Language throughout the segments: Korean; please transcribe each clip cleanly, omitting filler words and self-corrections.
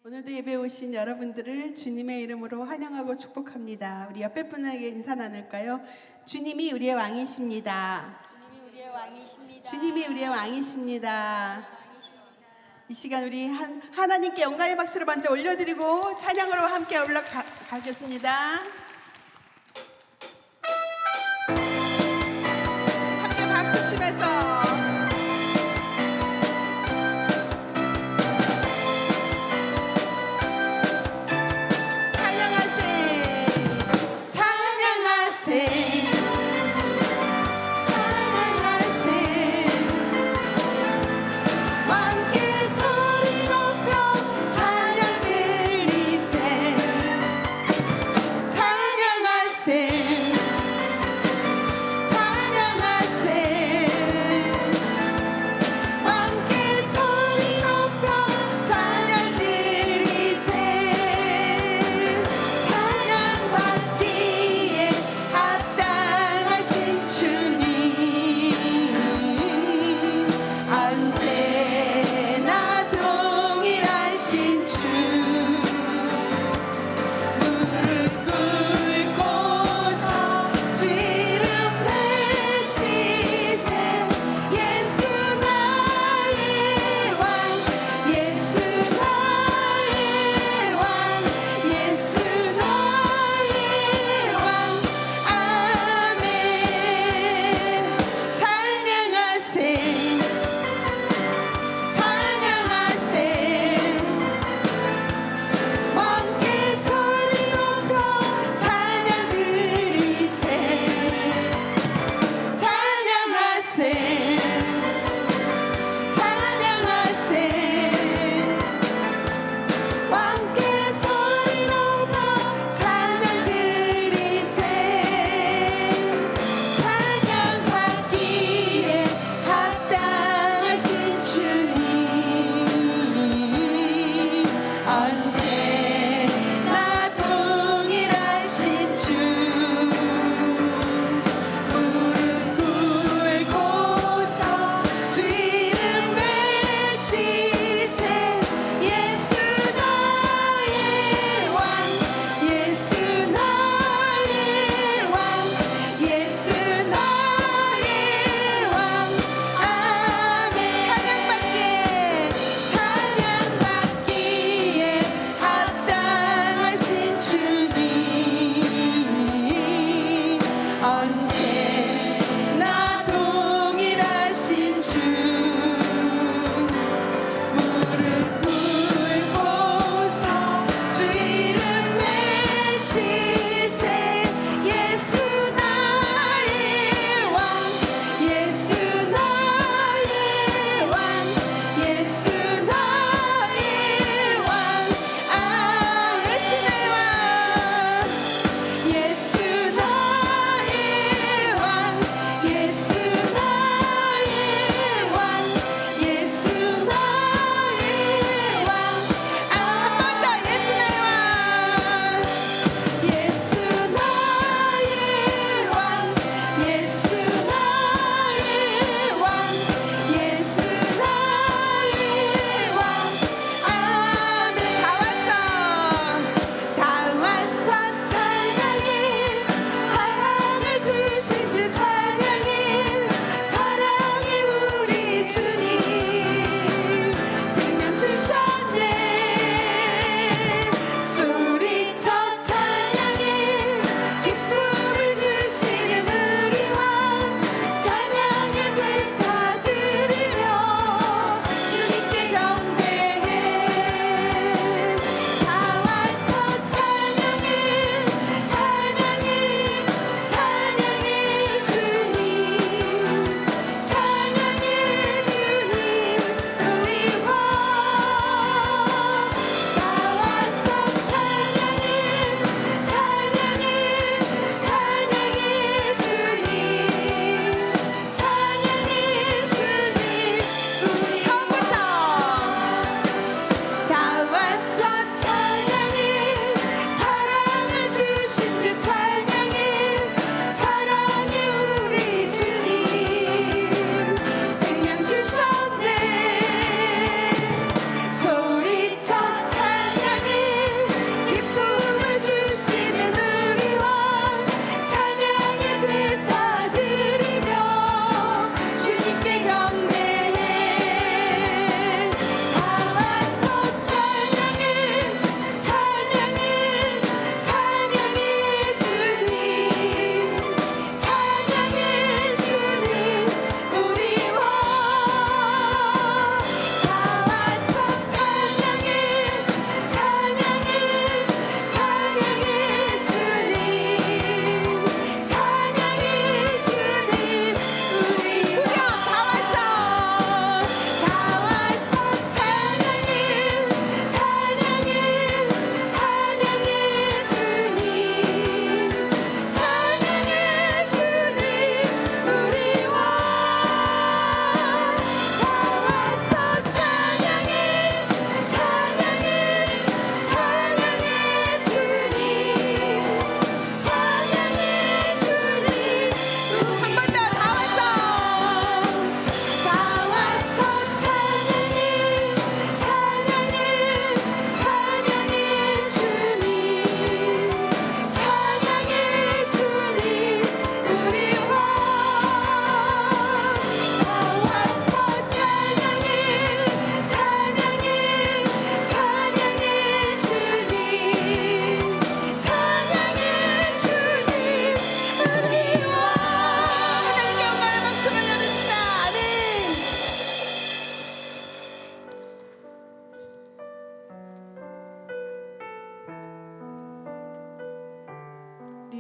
오늘도 예배 오신 여러분들을 주님의 이름으로 환영하고 축복합니다. 우리 옆에 분에게 인사 나눌까요? 주님이 우리의 왕이십니다. 주님이 우리의 왕이십니다. 주님이 우리의 왕이십니다. 이 시간 우리 하나님께 영광의 박수를 먼저 올려드리고 찬양으로 함께 올라가겠습니다. 함께 박수 치면서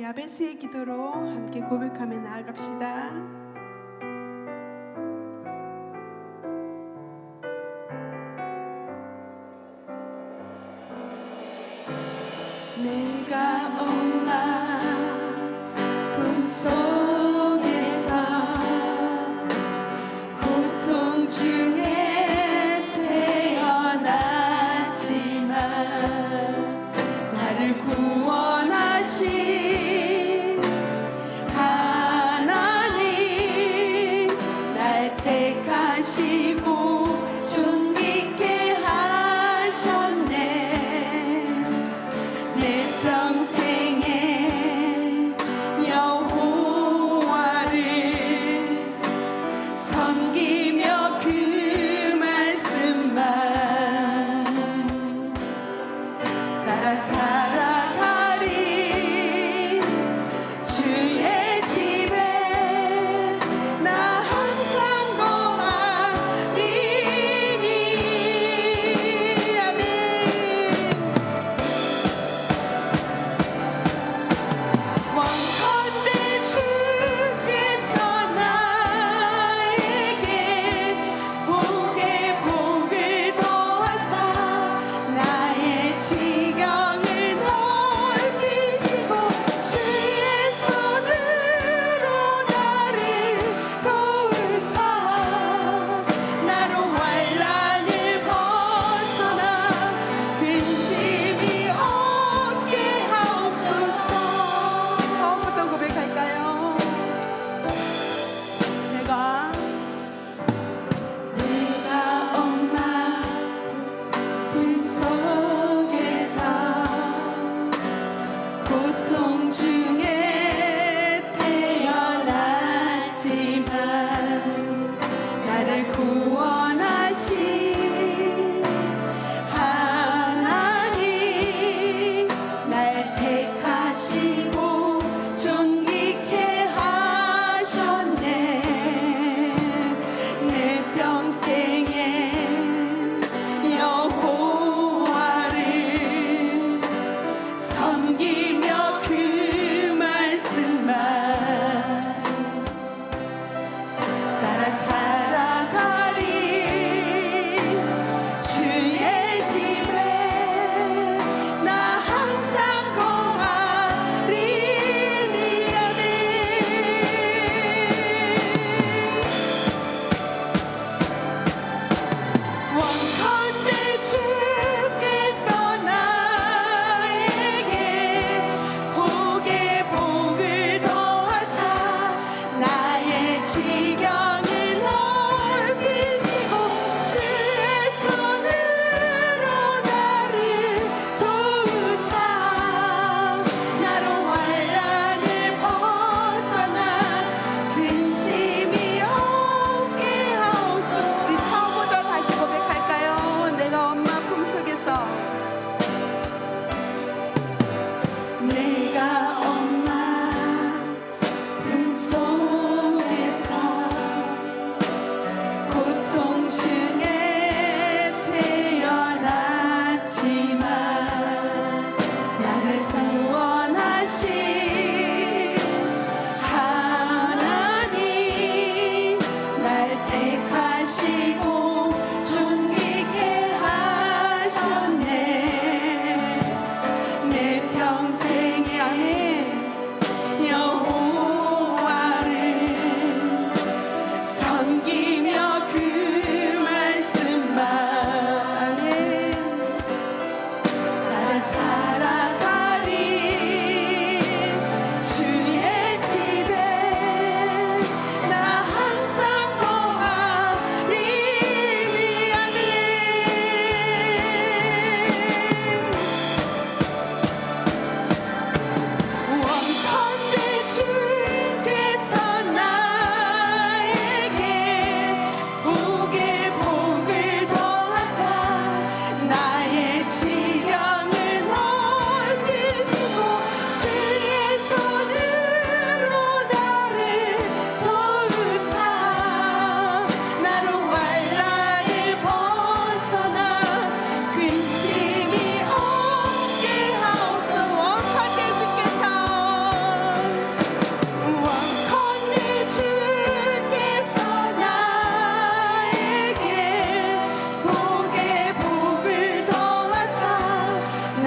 야베스의 기도로 함께 고백하며 나아갑시다. 내가 엄마 품속에서 고통 중에 태어났지만 나를 구원하신 하나님 날 택하시고 존귀케 하셨네. 내 평생에 여호와를 섬기며 그 말씀만 따라 살아가리. 주의 집에 나 항상 거하리니. 아멘. 원컨대 주께서 나에게 복에 복을 더하사 나의 지경을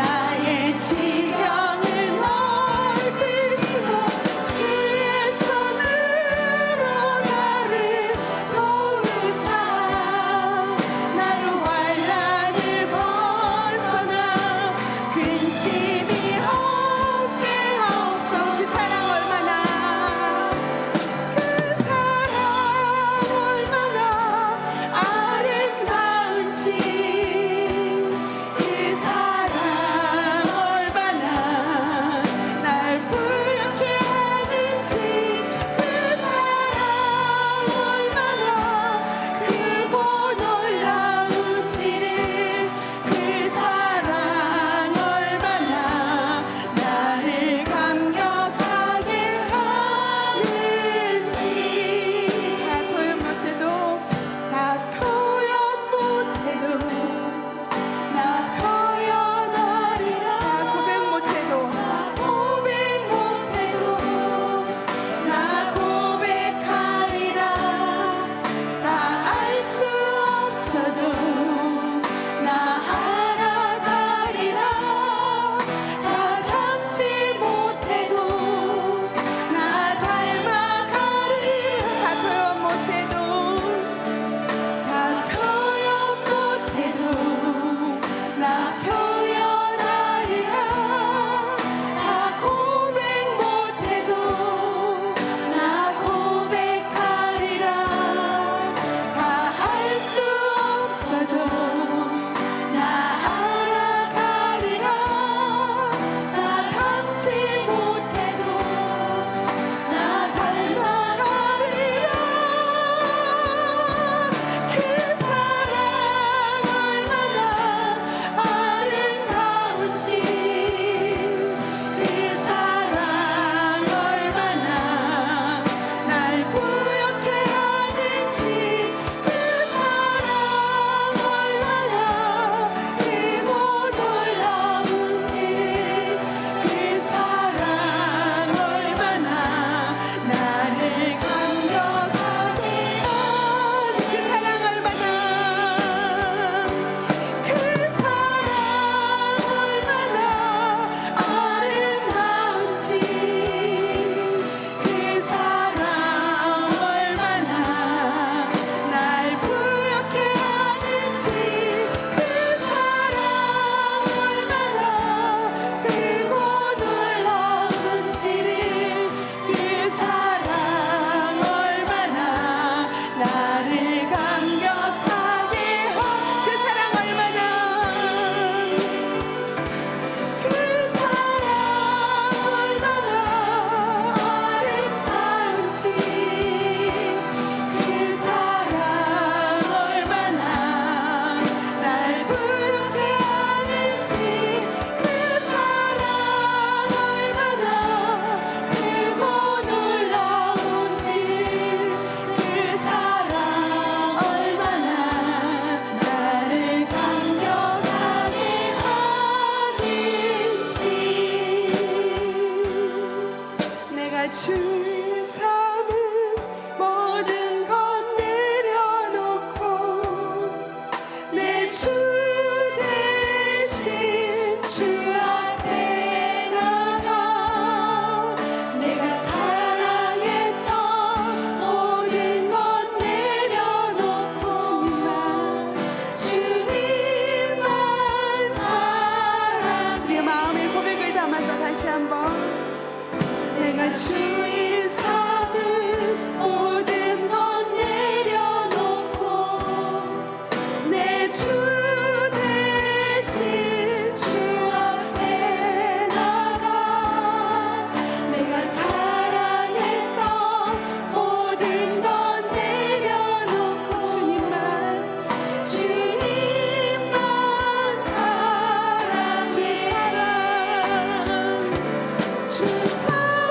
나의 지경을 넓히시고 주의 손으로 나를 도우사 나를 환난을 벗어나 근심이 없게 하옵소서. 그 사랑 얼마나 아름다운지 그 사랑 얼마나 날 부럽게 하는지 그 사랑 얼마나 크고 놀라운지 그 사랑 얼마나 나를 감격하게 하는지 다 표현 못해도 나 표현하리라 나 고백 못해도 나 고백하리라 다 알 수 없어도 나 알아가리라 다 닮지 못해도 나 닮아가리라 다 표현 못해도 다 표현 못해도 나 표현하리라 다 고백 못해도 나 고백하리라 다 알 수 없어도 나 알아가리라 다 닮지 못해도 나 닮아가리라 그 사랑 얼마나 아름다운지 그 사랑 얼마나 날 부럽게 하는지 그 사랑 얼마나 크고 놀라운지 그 사랑 얼마나 나를 감격하게 하는 그 사랑 얼마나 그 사랑 얼마나 아름다운지 그 사랑 얼마나 날 부럽게 하는지 그 사랑 얼마나 크고 놀라운지를 그 사랑 얼마나 나를 감격하게 그 사랑 얼마나 그 사랑 얼마나 아름다운지 그 사랑 얼마나 날 부럽게 하는지 그 사랑 얼마나 크고 놀라운지 그 사랑 얼마나 나를 감격하게 하는지 내가 주의 삼은 모든 것 내려놓고 내 주 대신 주 앞에 나가 내가 사랑했던 모든 것 내려놓고 주님만 사랑 우리의 마음의 고백을 담아서 다시 한번 내가 주의 삼은 모든 것 내려놓고 내 주 대신 주 앞에 나가 내가 사랑했던 모든 것 내려놓고 주님만 사랑 주 사랑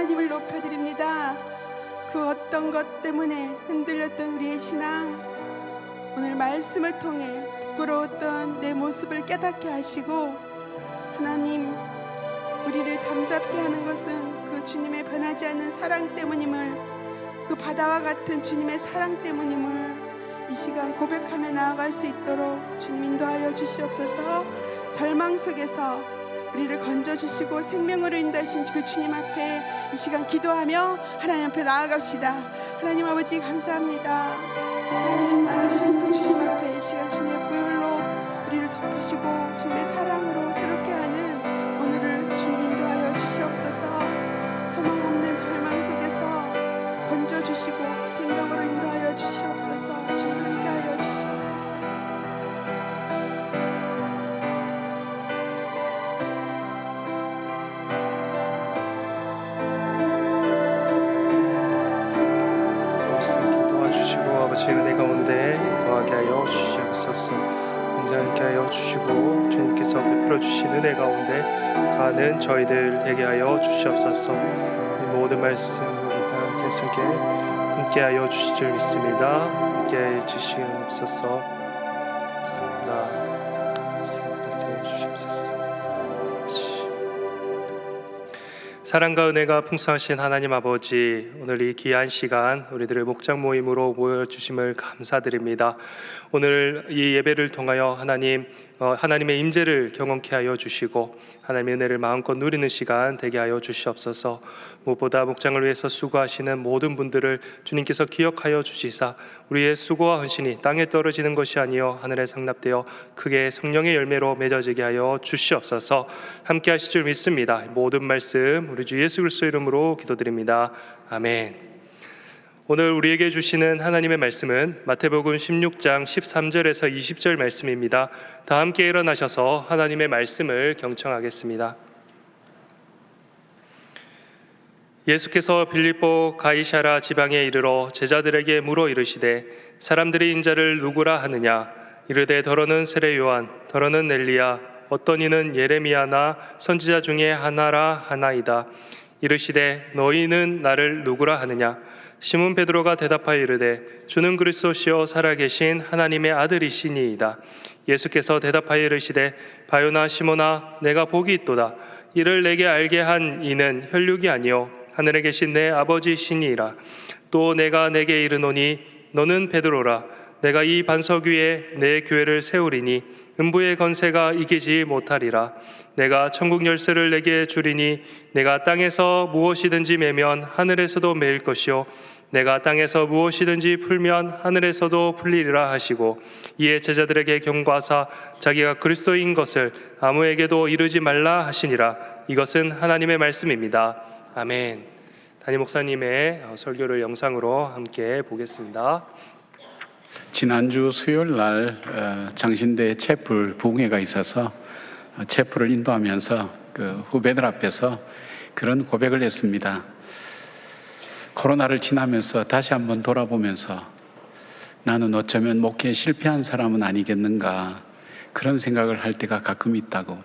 하나님을 높여드립니다. 그 어떤 것 때문에 흔들렸던 우리의 신앙, 오늘 말씀을 통해 부끄러웠던 내 모습을 깨닫게 하시고, 하나님, 우리를 잠잡게 하는 것은 그 주님의 변하지 않는 사랑 때문임을, 그 바다와 같은 주님의 사랑 때문임을 이 시간 고백하며 나아갈 수 있도록 주님 인도하여 주시옵소서. 절망 속에서 우리를 건져주시고 생명으로 인도하신 그 주님 앞에 이 시간 기도하며 하나님 앞에 나아갑시다. 하나님 아버지 감사합니다. 하나님 아버지 그 주님 앞에 이 시간 주님의 보혈로 우리를 덮으시고 주님의 사랑으로 새롭게 하는 오늘을 주님 인도하여 주시옵소서. 소망 없는 절망 속에서 건져주시고 생명으로 인도하여 주시옵소서. 주님 함께하여 주시옵소서. 도와주시고 아버지 은혜 가운데 거하게 하여 주시옵소서. 함께 하여 주시고 주님께서 베풀어 주신 은혜 가운데 가는 저희들 되게 하여 주시옵소서. 이 모든 말씀 우리가 함께 하여 주실 줄 믿습니다. 함께 하여 주시옵소서. 사랑과 은혜가 풍성하신 하나님 아버지, 오늘 이 귀한 시간 우리들의 목장 모임으로 모여주심을 감사드립니다. 오늘 이 예배를 통하여 하나님의 임재를 경험케 하여 주시고 하나님의 은혜를 마음껏 누리는 시간 되게 하여 주시옵소서. 무엇보다 목장을 위해서 수고하시는 모든 분들을 주님께서 기억하여 주시사 우리의 수고와 헌신이 땅에 떨어지는 것이 아니요 하늘에 상납되어 크게 성령의 열매로 맺어지게 하여 주시옵소서. 함께 하실 줄 믿습니다. 모든 말씀 우리 주 예수 그리스도 이름으로 기도드립니다. 아멘. 오늘 우리에게 주시는 하나님의 말씀은 마태복음 16장 13절에서 20절 말씀입니다. 다 함께 일어나셔서 하나님의 말씀을 경청하겠습니다. 예수께서 빌립보 가이사랴 지방에 이르러 제자들에게 물어 이르시되 사람들이 인자를 누구라 하느냐? 이르되 더러는 세례 요한, 더러는 엘리야, 어떤 이는 예레미야나 선지자 중에 하나라 하나이다. 이르시되 너희는 나를 누구라 하느냐? 시몬 베드로가 대답하여 이르되 주는 그리스도시요 살아계신 하나님의 아들이시니이다. 예수께서 대답하여 이르시되 바요나 시몬아, 내가 복이 있도다. 이를 내게 알게 한 이는 혈육이 아니요 하늘에 계신 내 아버지시니이라. 또 내가 내게 이르노니 너는 베드로라. 내가 이 반석 위에 내 교회를 세우리니 음부의 건세가 이기지 못하리라. 내가 천국 열쇠를 내게 주리니 내가 땅에서 무엇이든지 매면 하늘에서도 매일 것이요 내가 땅에서 무엇이든지 풀면 하늘에서도 풀리리라 하시고, 이에 제자들에게 경고하사 자기가 그리스도인 것을 아무에게도 이르지 말라 하시니라. 이것은 하나님의 말씀입니다. 아멘. 담임 목사님의 설교를 영상으로 함께 보겠습니다. 지난주 수요일 날 장신대 채플 부흥회가 있어서 채플을 인도하면서 그 후배들 앞에서 그런 고백을 했습니다. 코로나를 지나면서 다시 한번 돌아보면서 나는 어쩌면 목회에 실패한 사람은 아니겠는가, 그런 생각을 할 때가 가끔 있다고.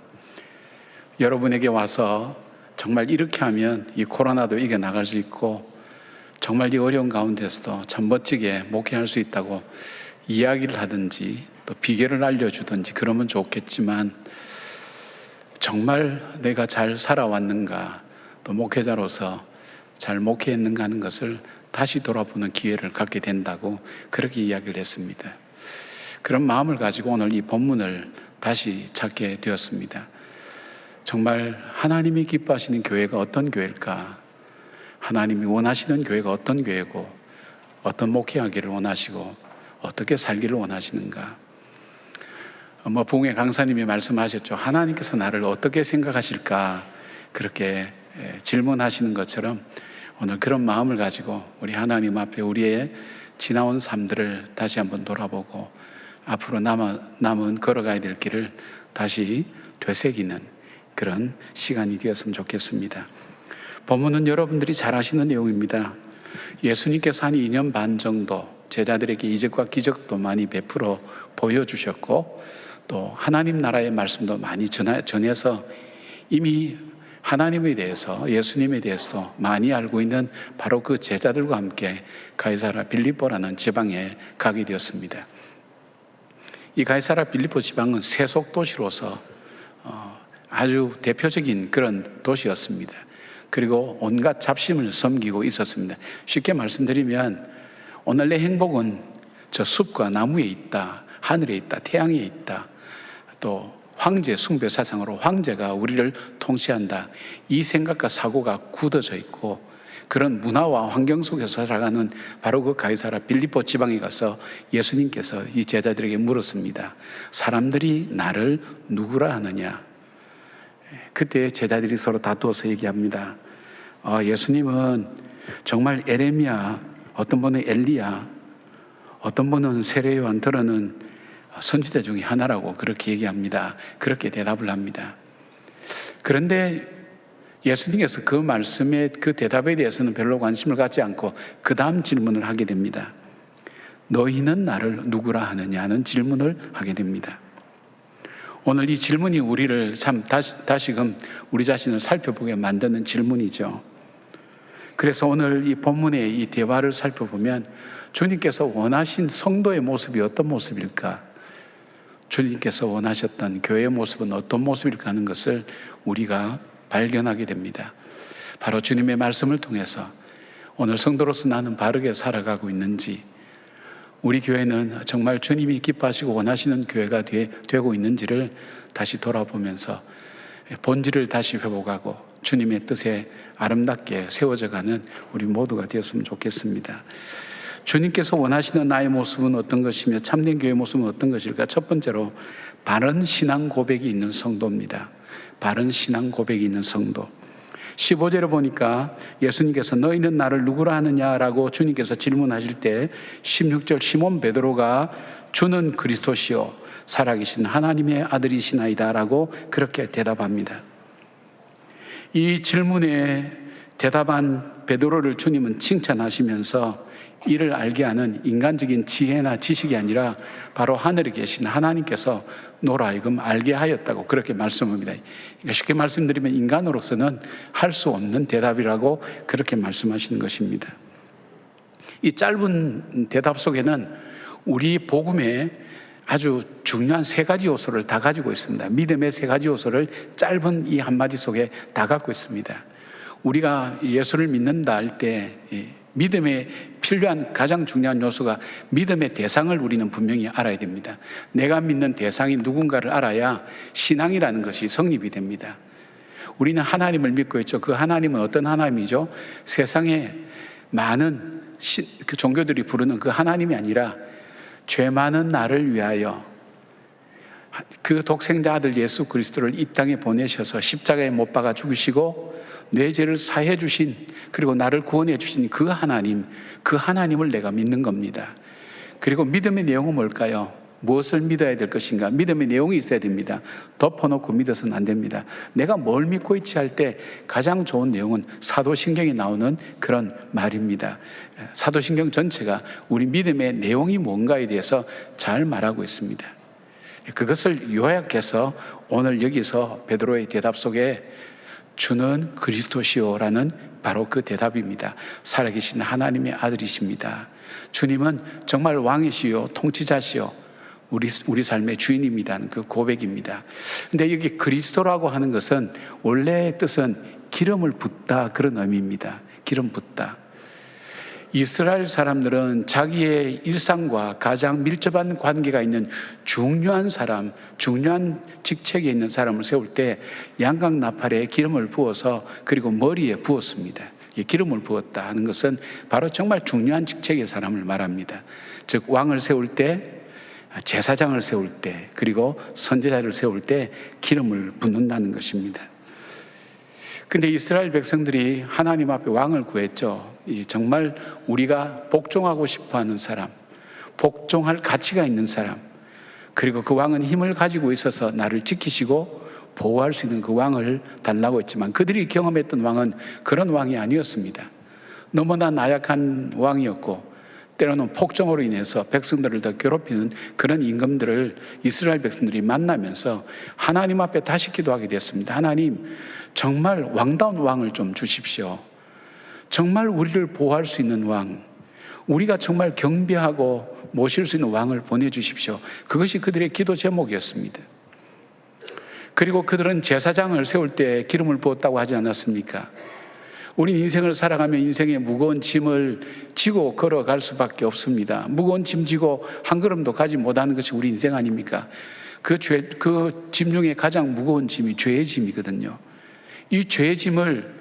여러분에게 와서 정말 이렇게 하면 이 코로나도 이겨나갈 수 있고 정말 이 어려운 가운데서도 참 멋지게 목회할 수 있다고 이야기를 하든지 또 비결을 알려주든지 그러면 좋겠지만, 정말 내가 잘 살아왔는가, 또 목회자로서 잘 목회했는가 하는 것을 다시 돌아보는 기회를 갖게 된다고 그렇게 이야기를 했습니다. 그런 마음을 가지고 오늘 이 본문을 다시 찾게 되었습니다. 정말 하나님이 기뻐하시는 교회가 어떤 교회일까? 하나님이 원하시는 교회가 어떤 교회고, 어떤 목회하기를 원하시고 어떻게 살기를 원하시는가? 부흥회 강사님이 말씀하셨죠. 하나님께서 나를 어떻게 생각하실까? 그렇게 질문하시는 것처럼 오늘 그런 마음을 가지고 우리 하나님 앞에 우리의 지나온 삶들을 다시 한번 돌아보고 앞으로 남은 걸어가야 될 길을 다시 되새기는 그런 시간이 되었으면 좋겠습니다. 본문은 여러분들이 잘 아시는 내용입니다. 예수님께서 한 2년 반 정도 제자들에게 이적과 기적도 많이 베풀어 보여주셨고, 또 하나님 나라의 말씀도 많이 전해서 이미 하나님에 대해서, 예수님에 대해서 많이 알고 있는 바로 그 제자들과 함께 가이사라 빌립보라는 지방에 가게 되었습니다. 이 가이사라 빌립보 지방은 세속 도시로서 아주 대표적인 그런 도시였습니다. 그리고 온갖 잡심을 섬기고 있었습니다. 쉽게 말씀드리면 오늘 내 행복은 저 숲과 나무에 있다, 하늘에 있다, 태양에 있다, 또 황제 숭배 사상으로 황제가 우리를 통치한다, 이 생각과 사고가 굳어져 있고 그런 문화와 환경 속에서 살아가는 바로 그 가이사라 빌립보 지방에 가서 예수님께서 이 제자들에게 물었습니다. 사람들이 나를 누구라 하느냐? 그때 제자들이 서로 다투어서 얘기합니다. 예수님은 정말 에레미야, 어떤 분은 엘리야, 어떤 분은 세례 요한 들어는 선지자 중에 하나라고 그렇게 얘기합니다. 그렇게 대답을 합니다. 그런데 예수님께서 그 말씀에, 그 대답에 대해서는 별로 관심을 갖지 않고 그 다음 질문을 하게 됩니다. 너희는 나를 누구라 하느냐는 질문을 하게 됩니다. 오늘 이 질문이 우리를 참 다시금 우리 자신을 살펴보게 만드는 질문이죠. 그래서 오늘 이 본문의 이 대화를 살펴보면 주님께서 원하신 성도의 모습이 어떤 모습일까? 주님께서 원하셨던 교회의 모습은 어떤 모습일까 하는 것을 우리가 발견하게 됩니다. 바로 주님의 말씀을 통해서 오늘 성도로서 나는 바르게 살아가고 있는지, 우리 교회는 정말 주님이 기뻐하시고 원하시는 교회가 되고 있는지를 다시 돌아보면서 본질을 다시 회복하고 주님의 뜻에 아름답게 세워져가는 우리 모두가 되었으면 좋겠습니다. 주님께서 원하시는 나의 모습은 어떤 것이며 참된 교회의 모습은 어떤 것일까? 첫 번째로 바른 신앙 고백이 있는 성도입니다. 바른 신앙 고백이 있는 성도. 15절에 보니까 예수님께서 너희는 나를 누구라 하느냐라고 주님께서 질문하실 때 16절 시몬 베드로가 주는 그리스도시요 살아계신 하나님의 아들이시나이다 라고 그렇게 대답합니다. 이 질문에 대답한 베드로를 주님은 칭찬하시면서 이를 알게 하는 인간적인 지혜나 지식이 아니라 바로 하늘에 계신 하나님께서 너로 하여금 알게 하였다고 그렇게 말씀합니다. 쉽게 말씀드리면 인간으로서는 할 수 없는 대답이라고 그렇게 말씀하시는 것입니다. 이 짧은 대답 속에는 우리 복음의 아주 중요한 세 가지 요소를 다 가지고 있습니다. 믿음의 세 가지 요소를 짧은 이 한마디 속에 다 갖고 있습니다. 우리가 예수를 믿는다 할 때 믿음에 필요한 가장 중요한 요소가 믿음의 대상을 우리는 분명히 알아야 됩니다. 내가 믿는 대상이 누군가를 알아야 신앙이라는 것이 성립이 됩니다. 우리는 하나님을 믿고 있죠. 그 하나님은 어떤 하나님이죠? 세상에 많은 그 종교들이 부르는 그 하나님이 아니라 죄 많은 나를 위하여 그 독생자 아들 예수 그리스도를 이 땅에 보내셔서 십자가에 못 박아 죽으시고 내 죄를 사해 주신, 그리고 나를 구원해 주신 그 하나님, 그 하나님을 내가 믿는 겁니다. 그리고 믿음의 내용은 뭘까요? 무엇을 믿어야 될 것인가? 믿음의 내용이 있어야 됩니다. 덮어놓고 믿어서는 안 됩니다. 내가 뭘 믿고 있지 할 때 가장 좋은 내용은 사도신경에 나오는 그런 말입니다. 사도신경 전체가 우리 믿음의 내용이 뭔가에 대해서 잘 말하고 있습니다. 그것을 요약해서 오늘 여기서 베드로의 대답 속에 주는 그리스도시오라는 바로 그 대답입니다. 살아계신 하나님의 아들이십니다. 주님은 정말 왕이시요 통치자시요 우리 삶의 주인입니다. 그 고백입니다. 근데 여기 그리스도라고 하는 것은 원래 뜻은 기름을 붓다 그런 의미입니다. 기름 붓다. 이스라엘 사람들은 자기의 일상과 가장 밀접한 관계가 있는 중요한 사람, 중요한 직책에 있는 사람을 세울 때 양각 나팔에 기름을 부어서 그리고 머리에 부었습니다. 기름을 부었다 하는 것은 바로 정말 중요한 직책의 사람을 말합니다. 즉 왕을 세울 때, 제사장을 세울 때, 그리고 선지자를 세울 때 기름을 붓는다는 것입니다. 근데 이스라엘 백성들이 하나님 앞에 왕을 구했죠. 정말 우리가 복종하고 싶어하는 사람, 복종할 가치가 있는 사람, 그리고 그 왕은 힘을 가지고 있어서 나를 지키시고 보호할 수 있는 그 왕을 달라고 했지만 그들이 경험했던 왕은 그런 왕이 아니었습니다. 너무나 나약한 왕이었고 때로는 폭정으로 인해서 백성들을 더 괴롭히는 그런 임금들을 이스라엘 백성들이 만나면서 하나님 앞에 다시 기도하게 됐습니다. 하나님, 정말 왕다운 왕을 좀 주십시오. 정말 우리를 보호할 수 있는 왕, 우리가 정말 경배하고 모실 수 있는 왕을 보내주십시오. 그것이 그들의 기도 제목이었습니다. 그리고 그들은 제사장을 세울 때 기름을 부었다고 하지 않았습니까? 우리 인생을 살아가며 인생의 무거운 짐을 지고 걸어갈 수밖에 없습니다. 무거운 짐 지고 한 걸음도 가지 못하는 것이 우리 인생 아닙니까? 그 짐 중에 가장 무거운 짐이 죄의 짐이거든요. 이 죄의 짐을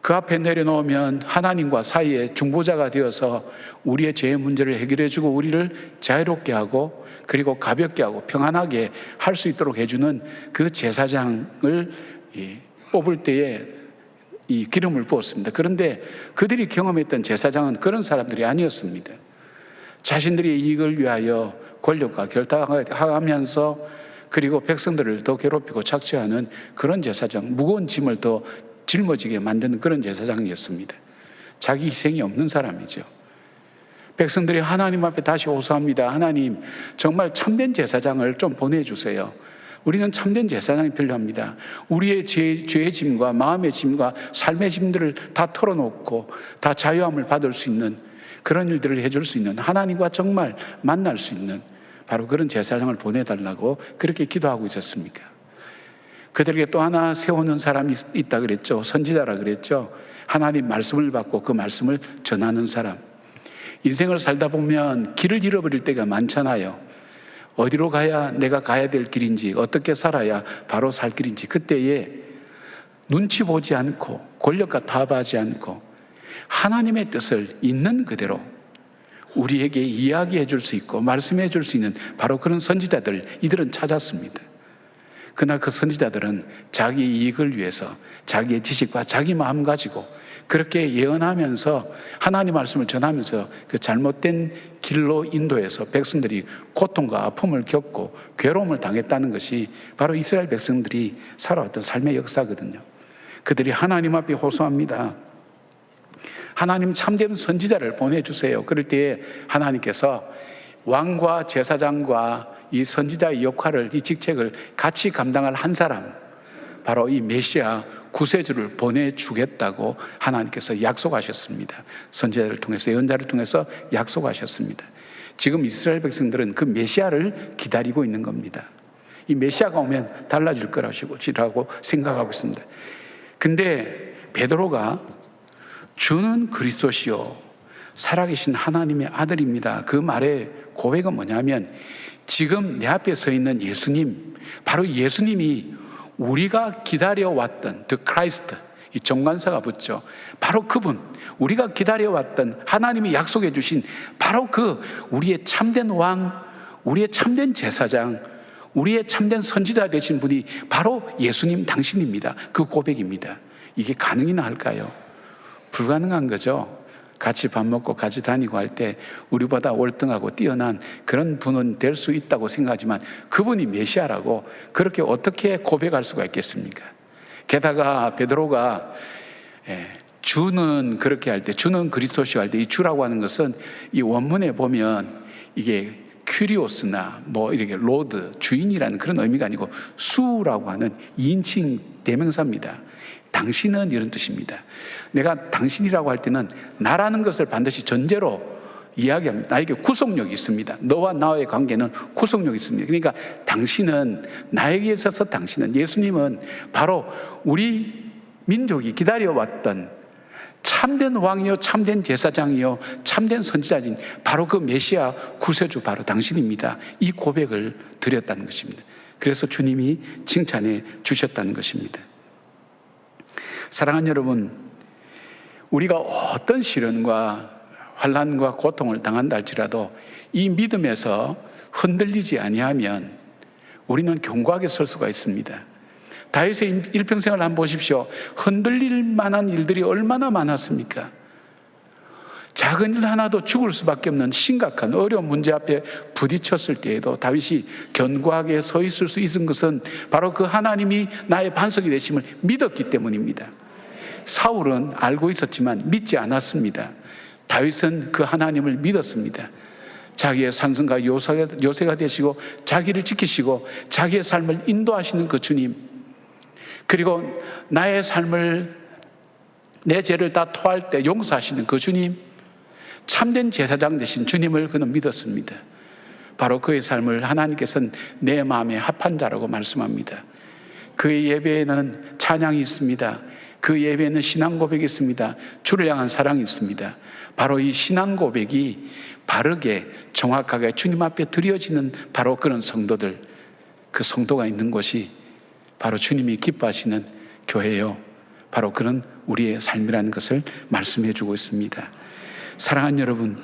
그 앞에 내려놓으면 하나님과 사이에 중보자가 되어서 우리의 죄의 문제를 해결해주고 우리를 자유롭게 하고 그리고 가볍게 하고 평안하게 할 수 있도록 해주는 그 제사장을 뽑을 때에 이 기름을 부었습니다. 그런데 그들이 경험했던 제사장은 그런 사람들이 아니었습니다. 자신들의 이익을 위하여 권력과 결탁하면서 그리고 백성들을 더 괴롭히고 착취하는 그런 제사장, 무거운 짐을 더 짊어지게 만드는 그런 제사장이었습니다. 자기 희생이 없는 사람이죠. 백성들이 하나님 앞에 다시 호소합니다. 하나님, 정말 참된 제사장을 좀 보내주세요. 우리는 참된 제사장이 필요합니다. 우리의 죄의 짐과 마음의 짐과 삶의 짐들을 다 털어놓고 다 자유함을 받을 수 있는 그런 일들을 해줄 수 있는 하나님과 정말 만날 수 있는 바로 그런 제사장을 보내달라고 그렇게 기도하고 있었습니까? 그들에게 또 하나 세우는 사람이 있다 그랬죠. 선지자라 그랬죠. 하나님 말씀을 받고 그 말씀을 전하는 사람. 인생을 살다 보면 길을 잃어버릴 때가 많잖아요. 어디로 가야 내가 가야 될 길인지, 어떻게 살아야 바로 살 길인지, 그때에 눈치 보지 않고 권력과 타협하지 않고 하나님의 뜻을 있는 그대로 우리에게 이야기해 줄 수 있고 말씀해 줄 수 있는 바로 그런 선지자들, 이들은 찾았습니다. 그러나 그 선지자들은 자기 이익을 위해서 자기의 지식과 자기 마음 가지고 그렇게 예언하면서 하나님 말씀을 전하면서 그 잘못된 길로 인도해서 백성들이 고통과 아픔을 겪고 괴로움을 당했다는 것이 바로 이스라엘 백성들이 살아왔던 삶의 역사거든요. 그들이 하나님 앞에 호소합니다. 하나님 참된 선지자를 보내주세요. 그럴 때에 하나님께서 왕과 제사장과 이 선지자의 역할을, 이 직책을 같이 감당할 한 사람, 바로 이 메시아 구세주를 보내주겠다고 하나님께서 약속하셨습니다. 선지자를 통해서, 예언자를 통해서 약속하셨습니다. 지금 이스라엘 백성들은 그 메시아를 기다리고 있는 겁니다. 이 메시아가 오면 달라질 거라고 생각하고 있습니다. 근데 베드로가 주는 그리스도시요 살아계신 하나님의 아들입니다. 그 말의 고백은 뭐냐면 지금 내 앞에 서 있는 예수님, 바로 예수님이 우리가 기다려왔던 The Christ, 이 정관사가 붙죠. 바로 그분, 우리가 기다려왔던 하나님이 약속해 주신 바로 그 우리의 참된 왕, 우리의 참된 제사장, 우리의 참된 선지자 되신 분이 바로 예수님 당신입니다. 그 고백입니다. 이게 가능이나 할까요? 불가능한 거죠. 같이 밥 먹고 같이 다니고 할 때 우리보다 월등하고 뛰어난 그런 분은 될 수 있다고 생각하지만 그분이 메시아라고 그렇게 어떻게 고백할 수가 있겠습니까? 게다가 베드로가 주는 그렇게 할 때, 주는 그리스도시오 할 때 이 주라고 하는 것은 이 원문에 보면 이게 큐리오스나 뭐 이렇게 로드, 주인이라는 그런 의미가 아니고 수라고 하는 2인칭 대명사입니다. 당신은 이런 뜻입니다. 내가 당신이라고 할 때는 나라는 것을 반드시 전제로 이야기합니다. 나에게 구속력이 있습니다. 너와 나의 관계는 구속력이 있습니다. 그러니까 당신은, 나에게 있어서 당신은, 예수님은 바로 우리 민족이 기다려왔던 참된 왕이요, 참된 제사장이요, 참된 선지자인 바로 그 메시아 구세주 바로 당신입니다. 이 고백을 드렸다는 것입니다. 그래서 주님이 칭찬해 주셨다는 것입니다. 사랑하는 여러분, 우리가 어떤 시련과 환난과 고통을 당한다 할지라도 이 믿음에서 흔들리지 아니하면 우리는 견고하게 설 수가 있습니다. 다윗의 일평생을 한번 보십시오. 흔들릴 만한 일들이 얼마나 많았습니까? 작은 일 하나도 죽을 수밖에 없는 심각한 어려운 문제 앞에 부딪혔을 때에도 다윗이 견고하게 서 있을 수 있은 것은 바로 그 하나님이 나의 반석이 되심을 믿었기 때문입니다. 사울은 알고 있었지만 믿지 않았습니다. 다윗은 그 하나님을 믿었습니다. 자기의 산성과 요새가 되시고 자기를 지키시고 자기의 삶을 인도하시는 그 주님, 그리고 나의 삶을, 내 죄를 다 토할 때 용서하시는 그 주님, 참된 제사장 되신 주님을 그는 믿었습니다. 바로 그의 삶을 하나님께서는 내 마음에 합한 자라고 말씀합니다. 그의 예배에는 찬양이 있습니다. 그 예배에는 신앙 고백이 있습니다. 주를 향한 사랑이 있습니다. 바로 이 신앙 고백이 바르게 정확하게 주님 앞에 드려지는 바로 그런 성도들, 그 성도가 있는 곳이 바로 주님이 기뻐하시는 교회요, 바로 그런 우리의 삶이라는 것을 말씀해 주고 있습니다. 사랑하는 여러분,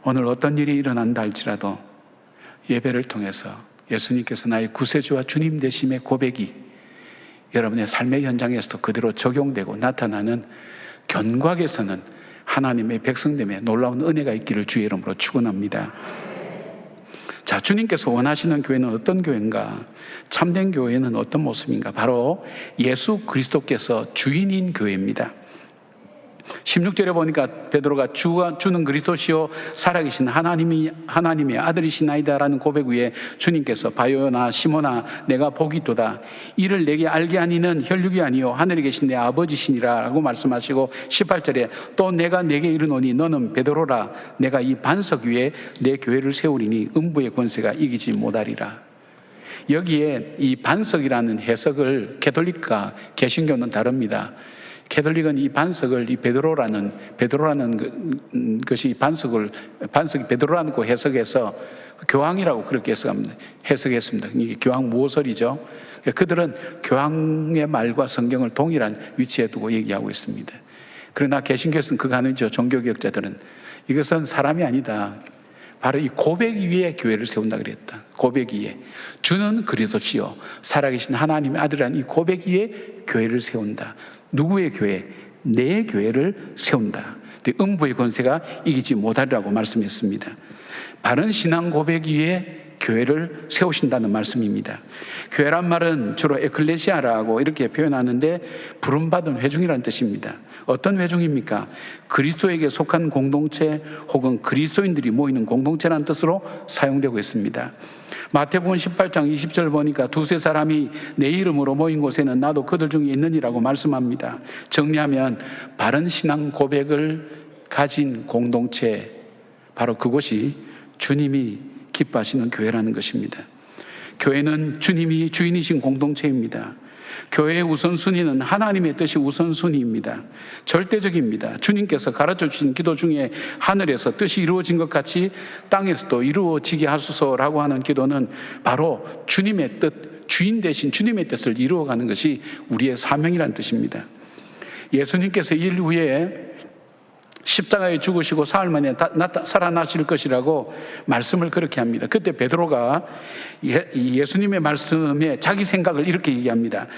오늘 어떤 일이 일어난다 할지라도 예배를 통해서 예수님께서 나의 구세주와 주님 되심의 고백이 여러분의 삶의 현장에서도 그대로 적용되고 나타나는 견고하게서는 하나님의 백성됨에 놀라운 은혜가 있기를 주의 이름으로 축원합니다. 자, 주님께서 원하시는 교회는 어떤 교회인가? 참된 교회는 어떤 모습인가? 바로 예수 그리스도께서 주인인 교회입니다. 16절에 보니까 베드로가 주는 그리스도시요 살아계신 하나님의 아들이시나이다라는 고백 위에 주님께서 바요나 시몬아 내가 복이 있도다, 이를 내게 알게 하니는 혈육이 아니요 하늘에 계신 내 아버지시니라 라고 말씀하시고 18절에 또 내가 내게 이르노니 너는 베드로라, 내가 이 반석 위에 내 교회를 세우리니 음부의 권세가 이기지 못하리라. 여기에 이 반석이라는 해석을 가톨릭과 개신교는 다릅니다. 가톨릭은 이 반석을 이 베드로라는 것이 반석이 베드로라는 거 해석해서 교황이라고 그렇게 해석했습니다. 이게 교황 모설이죠. 그들은 교황의 말과 성경을 동일한 위치에 두고 얘기하고 있습니다. 그러나 개신교에서는 그거 아니죠. 종교개혁자들은 이것은 사람이 아니다, 바로 이 고백 위에 교회를 세운다 그랬다. 고백 위에 주는 그리스도시요 살아계신 하나님의 아들이라는 이 고백 위에 교회를 세운다. 누구의 교회? 내 교회를 세운다. 음부의 권세가 이기지 못하리라고 말씀했습니다. 바른 신앙 고백 위에 교회를 세우신다는 말씀입니다. 교회란 말은 주로 에클레시아라고 이렇게 표현하는데 부름받은 회중이라는 뜻입니다. 어떤 회중입니까? 그리스도에게 속한 공동체 혹은 그리스도인들이 모이는 공동체라는 뜻으로 사용되고 있습니다. 마태복음 18장 20절 보니까 두세 사람이 내 이름으로 모인 곳에는 나도 그들 중에 있느니라고 말씀합니다. 정리하면 바른 신앙 고백을 가진 공동체, 바로 그곳이 주님이 기뻐하시는 교회라는 것입니다. 교회는 주님이 주인이신 공동체입니다. 교회의 우선순위는 하나님의 뜻이 우선순위입니다. 절대적입니다. 주님께서 가르쳐 주신 기도 중에 하늘에서 뜻이 이루어진 것 같이 땅에서도 이루어지게 하소서라고 하는 기도는 바로 주님의 뜻, 주인 대신 주님의 뜻을 이루어가는 것이 우리의 사명이라는 뜻입니다. 예수님께서 일 후에 십자가에 죽으시고 사흘 만에 살아나실 것이라고 말씀을 그렇게 합니다. 그때 베드로가 예수님의 말씀에 자기 생각을 이렇게 얘기합니다.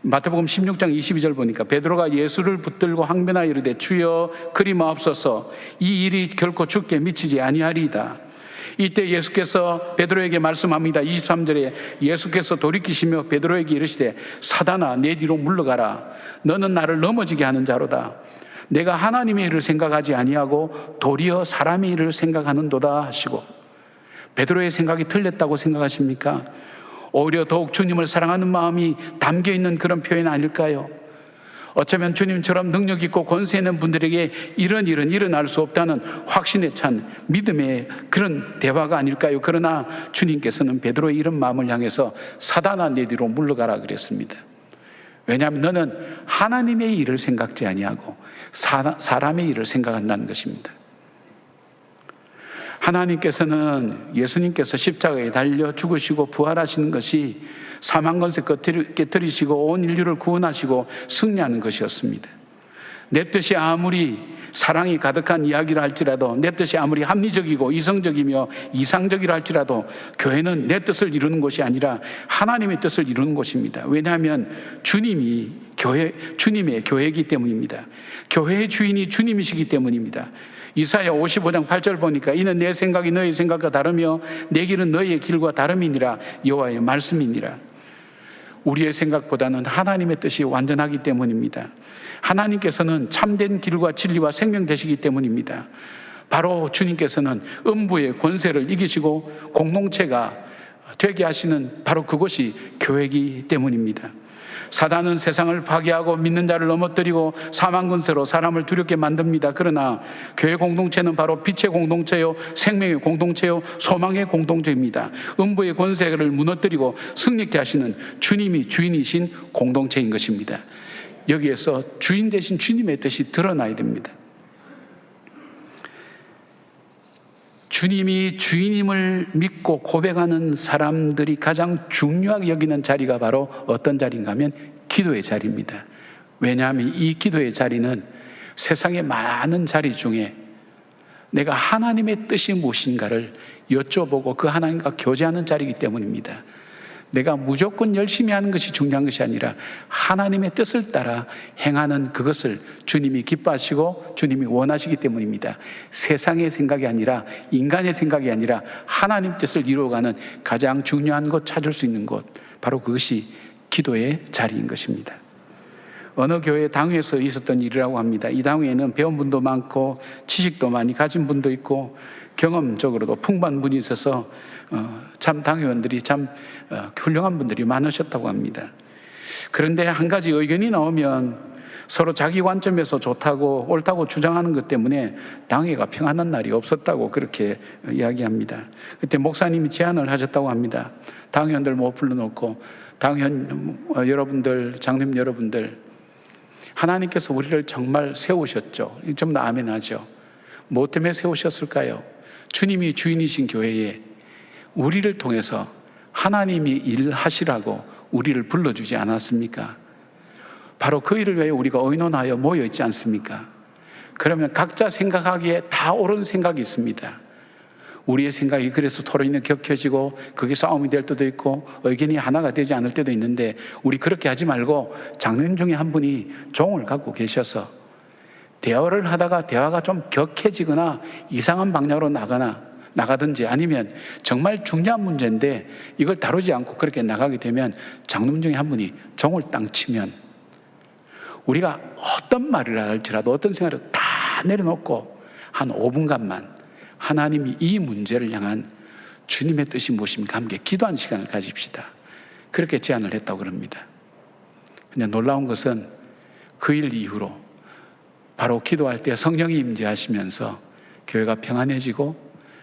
마태복음 16장 22절 보니까 베드로가 예수를 붙들고 항변하여 이르되 주여 그리 마옵소서, 이 일이 결코 주께 미치지 아니하리이다. 이때 예수께서 베드로에게 말씀합니다. 23절에 예수께서 돌이키시며 베드로에게 이르시되 사단아 내 뒤로 물러가라, 너는 나를 넘어지게 하는 자로다. 내가 하나님의 일을 생각하지 아니하고 도리어 사람의 일을 생각하는도다 하시고, 베드로의 생각이 틀렸다고 생각하십니까? 오히려 더욱 주님을 사랑하는 마음이 담겨있는 그런 표현 아닐까요? 어쩌면 주님처럼 능력 있고 권세 있는 분들에게 이런 일은 일어날 수 없다는 확신에 찬 믿음의 그런 대화가 아닐까요? 그러나 주님께서는 베드로의 이런 마음을 향해서 사단아 내 뒤로 물러가라 그랬습니다. 왜냐하면 너는 하나님의 일을 생각지 아니하고 사람의 일을 생각한다는 것입니다. 하나님께서는 예수님께서 십자가에 달려 죽으시고 부활하시는 것이 사망 권세 깨뜨리시고 온 인류를 구원하시고 승리하는 것이었습니다. 내 뜻이 아무리 사랑이 가득한 이야기를 할지라도, 내 뜻이 아무리 합리적이고 이성적이며 이상적이라 할지라도 교회는 내 뜻을 이루는 곳이 아니라 하나님의 뜻을 이루는 곳입니다. 왜냐하면 주님이 주님의 교회이기 때문입니다. 교회의 주인이 주님이시기 때문입니다. 이사야 55장 8절 보니까 이는 내 생각이 너의 생각과 다르며 내 길은 너의 길과 다름이니라, 여호와의 말씀이니라. 우리의 생각보다는 하나님의 뜻이 완전하기 때문입니다. 하나님께서는 참된 길과 진리와 생명 되시기 때문입니다. 바로 주님께서는 음부의 권세를 이기시고 공동체가 되게 하시는 바로 그것이 교회이기 때문입니다. 사단은 세상을 파괴하고 믿는 자를 넘어뜨리고 사망 권세로 사람을 두렵게 만듭니다. 그러나 교회 공동체는 바로 빛의 공동체요, 생명의 공동체요, 소망의 공동체입니다. 음부의 권세를 무너뜨리고 승리케 하시는 주님이 주인이신 공동체인 것입니다. 여기에서 주인 되신 주님의 뜻이 드러나야 됩니다. 주님이 주인임을 믿고 고백하는 사람들이 가장 중요하게 여기는 자리가 바로 어떤 자리인가 하면 기도의 자리입니다. 왜냐하면 이 기도의 자리는 세상의 많은 자리 중에 내가 하나님의 뜻이 무엇인가를 여쭤보고 그 하나님과 교제하는 자리이기 때문입니다. 내가 무조건 열심히 하는 것이 중요한 것이 아니라 하나님의 뜻을 따라 행하는 그것을 주님이 기뻐하시고 주님이 원하시기 때문입니다. 세상의 생각이 아니라 인간의 생각이 아니라 하나님 뜻을 이루어가는 가장 중요한 것, 찾을 수 있는 것, 바로 그것이 기도의 자리인 것입니다. 어느 교회 당회에서 있었던 일이라고 합니다. 이 당회에는 배운 분도 많고 지식도 많이 가진 분도 있고 경험적으로도 풍부한 분이 있어서 참 당회원들이 참 훌륭한 분들이 많으셨다고 합니다. 그런데 한 가지 의견이 나오면 서로 자기 관점에서 좋다고 옳다고 주장하는 것 때문에 당회가 평안한 날이 없었다고 그렇게 이야기합니다. 그때 목사님이 제안을 하셨다고 합니다. 당회원들 못 불러놓고 당회원 여러분들, 장로님 여러분들, 하나님께서 우리를 정말 세우셨죠. 좀 더 아멘하죠. 뭐 때문에 세우셨을까요? 주님이 주인이신 교회에 우리를 통해서 하나님이 일하시라고 우리를 불러주지 않았습니까? 바로 그 일을 위해 우리가 의논하여 모여 있지 않습니까? 그러면 각자 생각하기에 다 옳은 생각이 있습니다. 우리의 생각이 그래서 토론이 격해지고 그게 싸움이 될 때도 있고 의견이 하나가 되지 않을 때도 있는데, 우리 그렇게 하지 말고 장로님 중에 한 분이 종을 갖고 계셔서 대화를 하다가 대화가 좀 격해지거나 이상한 방향으로 나가든지, 아니면 정말 중요한 문제인데 이걸 다루지 않고 그렇게 나가게 되면 장로님 중에 한 분이 종을 땅 치면 우리가 어떤 말을 할지라도 어떤 생각을 다 내려놓고 한 5분간만 하나님이 이 문제를 향한 주님의 뜻이 무엇입니까? 함께 기도하는 시간을 가집시다. 그렇게 제안을 했다고 그럽니다. 근데 놀라운 것은 그 일 이후로 바로 기도할 때 성령이 임재하시면서 교회가 평안해지고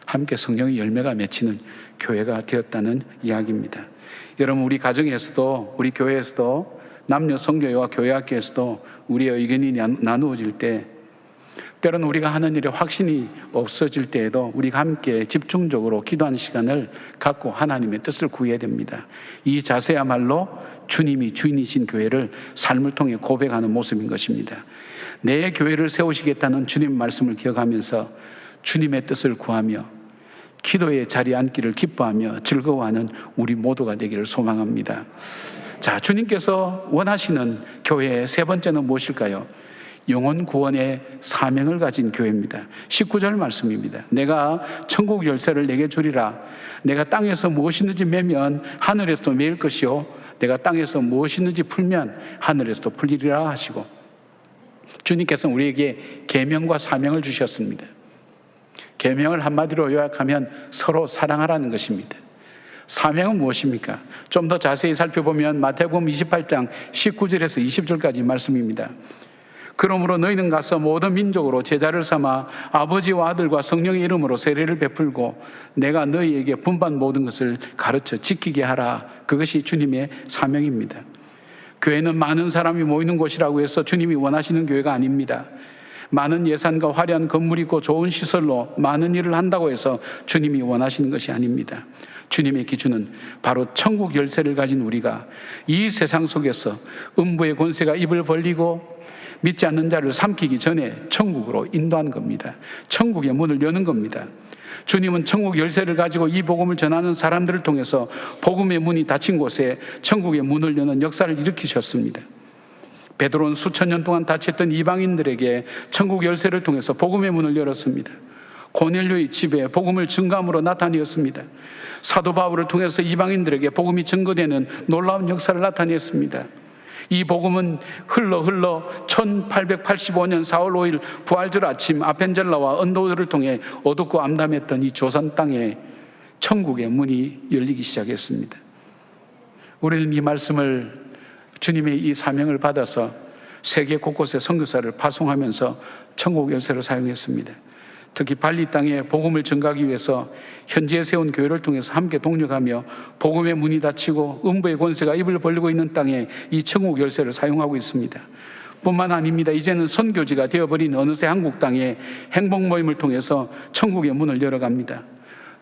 함께 성령의 열매가 맺히는 교회가 되었다는 이야기입니다. 여러분, 우리 가정에서도 우리 교회에서도 남녀 성교회와 교회학교에서도 우리의 의견이 나누어질 때, 때로는 우리가 하는 일에 확신이 없어질 때에도 우리가 함께 집중적으로 기도하는 시간을 갖고 하나님의 뜻을 구해야 됩니다. 이 자세야말로 주님이 주인이신 교회를 삶을 통해 고백하는 모습인 것입니다. 내 교회를 세우시겠다는 주님의 말씀을 기억하면서 주님의 뜻을 구하며 기도의 자리에 앉기를 기뻐하며 즐거워하는 우리 모두가 되기를 소망합니다. 자, 주님께서 원하시는 교회의 세 번째는 무엇일까요? 영혼 구원의 사명을 가진 교회입니다. 19절 말씀입니다. 내가 천국 열쇠를 내게 주리라. 내가 땅에서 무엇이든지 매면 하늘에서도 매일 것이요 내가 땅에서 무엇이든지 풀면 하늘에서도 풀리리라 하시고, 주님께서는 우리에게 계명과 사명을 주셨습니다. 계명을 한마디로 요약하면 서로 사랑하라는 것입니다. 사명은 무엇입니까? 좀 더 자세히 살펴보면 마태복음 28장 19절에서 20절까지 말씀입니다. 그러므로 너희는 가서 모든 민족으로 제자를 삼아 아버지와 아들과 성령의 이름으로 세례를 베풀고 내가 너희에게 분반 모든 것을 가르쳐 지키게 하라. 그것이 주님의 사명입니다. 교회는 많은 사람이 모이는 곳이라고 해서 주님이 원하시는 교회가 아닙니다. 많은 예산과 화려한 건물이 있고 좋은 시설로 많은 일을 한다고 해서 주님이 원하시는 것이 아닙니다. 주님의 기준은 바로 천국 열쇠를 가진 우리가 이 세상 속에서 음부의 권세가 입을 벌리고 믿지 않는 자를 삼키기 전에 천국으로 인도하는 겁니다. 천국의 문을 여는 겁니다. 주님은 천국 열쇠를 가지고 이 복음을 전하는 사람들을 통해서 복음의 문이 닫힌 곳에 천국의 문을 여는 역사를 일으키셨습니다. 베드로는 수천 년 동안 닫혔던 이방인들에게 천국 열쇠를 통해서 복음의 문을 열었습니다. 고넬료의 집에 복음을 증거함으로 나타내었습니다. 사도 바울을 통해서 이방인들에게 복음이 증거되는 놀라운 역사를 나타냈습니다. 이 복음은 흘러 1885년 4월 5일 부활절 아침 아펜젤라와 언도들을 통해 어둡고 암담했던 이 조선 땅에 천국의 문이 열리기 시작했습니다. 우리는 이 말씀을, 주님의 이 사명을 받아서 세계 곳곳에 선교사를 파송하면서 천국 열쇠로 사용했습니다. 특히 발리 땅에 복음을 증가하기 위해서 현지에 세운 교회를 통해서 함께 동력하며 복음의 문이 닫히고 음부의 권세가 입을 벌리고 있는 땅에 이 천국 열쇠를 사용하고 있습니다. 뿐만 아닙니다. 이제는 선교지가 되어버린 어느새 한국 땅에 행복 모임을 통해서 천국의 문을 열어갑니다.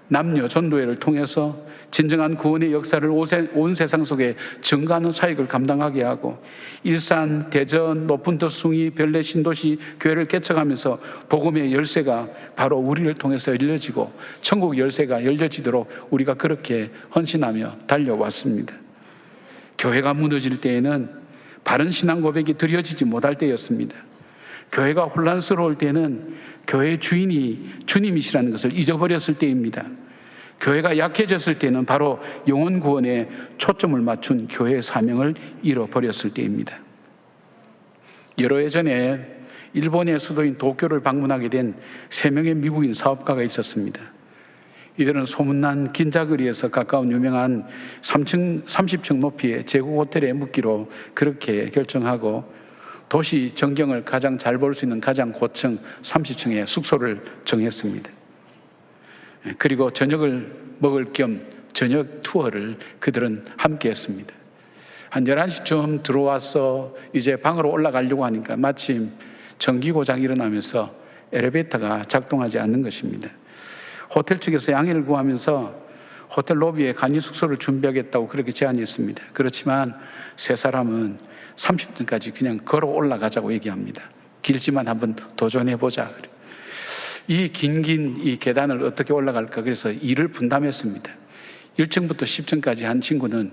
남녀 전도회를 통해서 진정한 구원의 역사를 온 세상 속에 증가하는 사역을 감당하게 하고, 일산, 대전, 높은 돛숭이, 별내 신도시 교회를 개척하면서 복음의 열쇠가 바로 우리를 통해서 열려지고 천국 열쇠가 열려지도록 우리가 그렇게 헌신하며 달려왔습니다. 교회가 무너질 때에는 바른 신앙 고백이 드려지지 못할 때였습니다. 교회가 혼란스러울 때는 교회의 주인이 주님이시라는 것을 잊어버렸을 때입니다. 교회가 약해졌을 때는 바로 영혼 구원에 초점을 맞춘 교회의 사명을 잃어버렸을 때입니다. 여러 해 전에 일본의 수도인 도쿄를 방문하게 된 3명의 미국인 사업가가 있었습니다. 이들은 소문난 긴자거리에서 가까운 유명한 30층 높이의 제국 호텔에 묵기로 그렇게 결정하고, 도시 전경을 가장 잘 볼 수 있는 가장 고층 30층의 숙소를 정했습니다. 그리고 저녁을 먹을 겸 저녁 투어를 그들은 함께 했습니다. 한 11시쯤 들어와서 이제 방으로 올라가려고 하니까 마침 전기 고장이 일어나면서 엘리베이터가 작동하지 않는 것입니다. 호텔 측에서 양해를 구하면서 호텔 로비에 간이 숙소를 준비하겠다고 그렇게 제안했습니다. 그렇지만 세 사람은 30층까지 그냥 걸어 올라가자고 얘기합니다. 길지만 한번 도전해보자. 이 긴 계단을 어떻게 올라갈까, 그래서 일을 분담했습니다. 1층부터 10층까지 한 친구는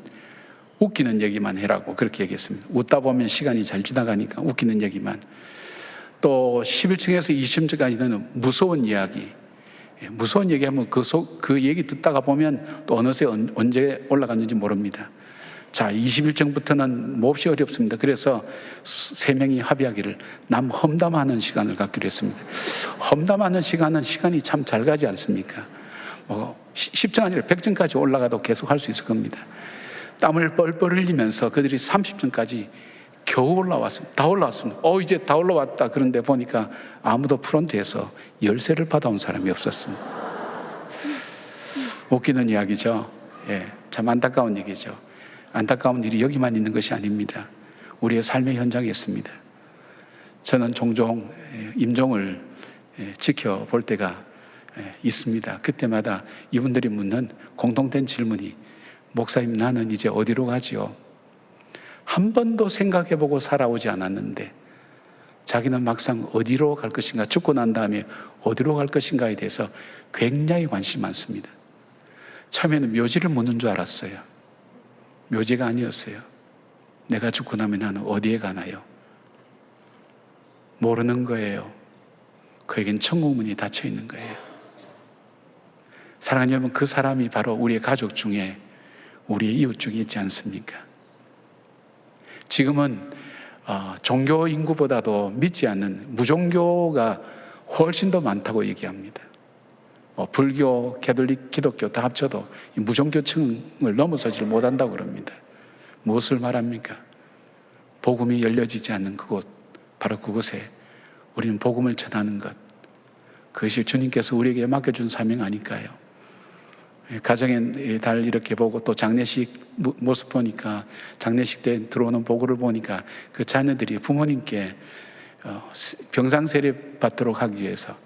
웃기는 얘기만 해라고 그렇게 얘기했습니다. 웃다 보면 시간이 잘 지나가니까 웃기는 얘기만. 또 11층에서 20층까지는 무서운 이야기, 무서운 얘기하면 그 얘기 듣다가 보면 또 어느새 언제 올라갔는지 모릅니다. 자, 21층부터는 몹시 어렵습니다. 그래서 3명이 합의하기를 남 험담하는 시간을 갖기로 했습니다. 험담하는 시간이 참 잘 가지 않습니까? 10층 아니라 100층까지 올라가도 계속 할 수 있을 겁니다. 땀을 뻘뻘 흘리면서 그들이 30층까지 겨우 올라왔습니다. 다 올라왔습니다. 이제 다 올라왔다. 그런데 보니까 아무도 프론트에서 열쇠를 받아온 사람이 없었습니다. 웃기는 이야기죠. 예, 참 안타까운 얘기죠. 안타까운 일이 여기만 있는 것이 아닙니다. 우리의 삶의 현장에 있습니다. 저는 종종 임종을 지켜볼 때가 있습니다. 그때마다 이분들이 묻는 공통된 질문이, 목사님, 나는 이제 어디로 가지요? 한 번도 생각해보고 살아오지 않았는데 자기는 막상 어디로 갈 것인가, 죽고 난 다음에 어디로 갈 것인가에 대해서 굉장히 관심이 많습니다. 처음에는 묘지를 묻는 줄 알았어요. 묘지가 아니었어요. 내가 죽고 나면 나는 어디에 가나요? 모르는 거예요. 그에겐 천국문이 닫혀 있는 거예요. 사랑하는 여러분, 그 사람이 바로 우리의 가족 중에, 우리의 이웃 중에 있지 않습니까? 지금은 종교 인구보다도 믿지 않는 무종교가 훨씬 더 많다고 얘기합니다. 불교, 가톨릭, 기독교 다 합쳐도 이 무종교층을 넘어서지를 못한다고 그럽니다. 무엇을 말합니까? 복음이 열려지지 않는 그곳, 바로 그곳에 우리는 복음을 전하는 것, 그것이 주님께서 우리에게 맡겨준 사명 아닐까요? 가정의 달 이렇게 보고 또 장례식 모습 보니까, 장례식 때 들어오는 보고를 보니까 그 자녀들이 부모님께 병상 세례 받도록 하기 위해서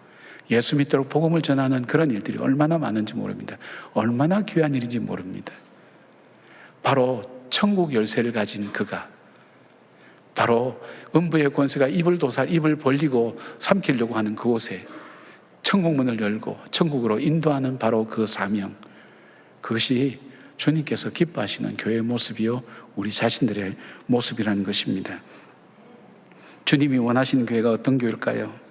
예수 믿도록 복음을 전하는 그런 일들이 얼마나 많은지 모릅니다. 얼마나 귀한 일인지 모릅니다. 바로 천국 열쇠를 가진 그가, 바로 음부의 권세가 입을 벌리고 삼키려고 하는 그곳에 천국문을 열고 천국으로 인도하는 바로 그 사명, 그것이 주님께서 기뻐하시는 교회의 모습이요, 우리 자신들의 모습이라는 것입니다. 주님이 원하시는 교회가 어떤 교회일까요?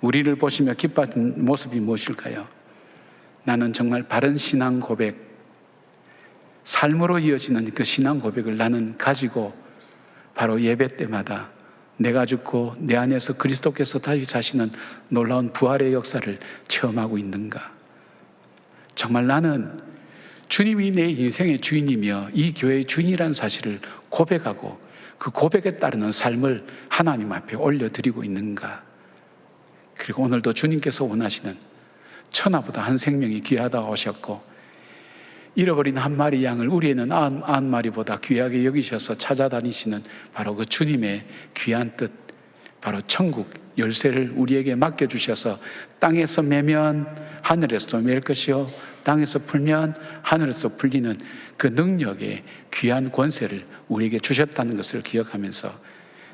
우리를 보시며 기뻐하는 모습이 무엇일까요? 나는 정말 바른 신앙 고백, 삶으로 이어지는 그 신앙 고백을 나는 가지고 바로 예배 때마다 내가 죽고 내 안에서 그리스도께서 다시 사시는 놀라운 부활의 역사를 체험하고 있는가? 정말 나는 주님이 내 인생의 주인이며 이 교회의 주인이라는 사실을 고백하고 그 고백에 따르는 삶을 하나님 앞에 올려드리고 있는가? 그리고 오늘도 주님께서 원하시는 천하보다 한 생명이 귀하다고 하셨고 잃어버린 한 마리 양을 우리에는 90마리보다 귀하게 여기셔서 찾아다니시는 바로 그 주님의 귀한 뜻, 바로 천국 열쇠를 우리에게 맡겨주셔서 땅에서 매면 하늘에서 맬 것이요 땅에서 풀면 하늘에서 풀리는 그 능력의 귀한 권세를 우리에게 주셨다는 것을 기억하면서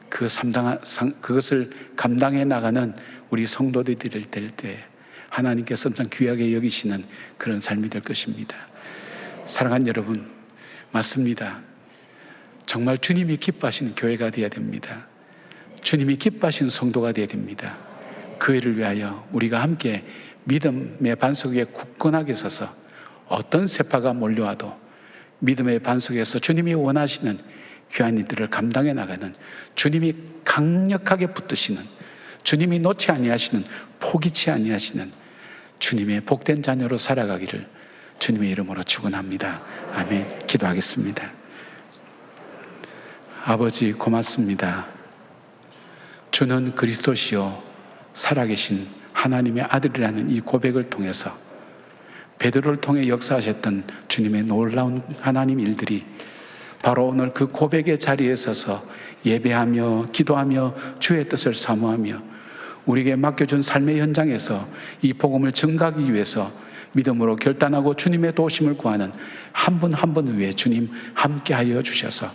그것을 감당해 나가는 우리 성도들이 될 때 하나님께서 엄청 귀하게 여기시는 그런 삶이 될 것입니다. 사랑하는 여러분, 맞습니다. 정말 주님이 기뻐하시는 교회가 되어야 됩니다. 주님이 기뻐하시는 성도가 되어야 됩니다. 그 일을 위하여 우리가 함께 믿음의 반석 위에 굳건하게 서서 어떤 세파가 몰려와도 믿음의 반석에서 주님이 원하시는 귀한 일들을 감당해 나가는, 주님이 강력하게 붙드시는, 주님이 놓지 아니하시는, 포기치 아니하시는 주님의 복된 자녀로 살아가기를 주님의 이름으로 축원합니다. 아멘. 기도하겠습니다. 아버지 고맙습니다. 주는 그리스도시요 살아계신 하나님의 아들이라는 이 고백을 통해서 베드로를 통해 역사하셨던 주님의 놀라운 하나님 일들이 바로 오늘 그 고백의 자리에 서서 예배하며 기도하며 주의 뜻을 사모하며 우리에게 맡겨준 삶의 현장에서 이 복음을 증가하기 위해서 믿음으로 결단하고 주님의 도우심을 구하는 한 분 한 분 위에 주님 함께하여 주셔서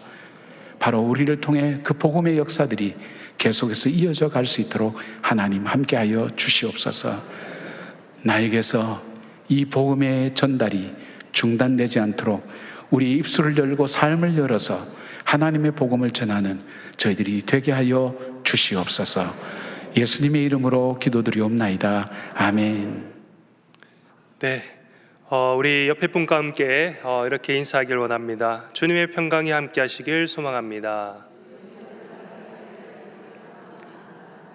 바로 우리를 통해 그 복음의 역사들이 계속해서 이어져 갈 수 있도록 하나님 함께하여 주시옵소서. 나에게서 이 복음의 전달이 중단되지 않도록 우리 입술을 열고 삶을 열어서 하나님의 복음을 전하는 저희들이 되게 하여 주시옵소서. 예수님의 이름으로 기도드리옵나이다. 아멘. 네, 우리 옆에 분과 함께 이렇게 인사하길 원합니다. 주님의 평강이 함께 하시길 소망합니다.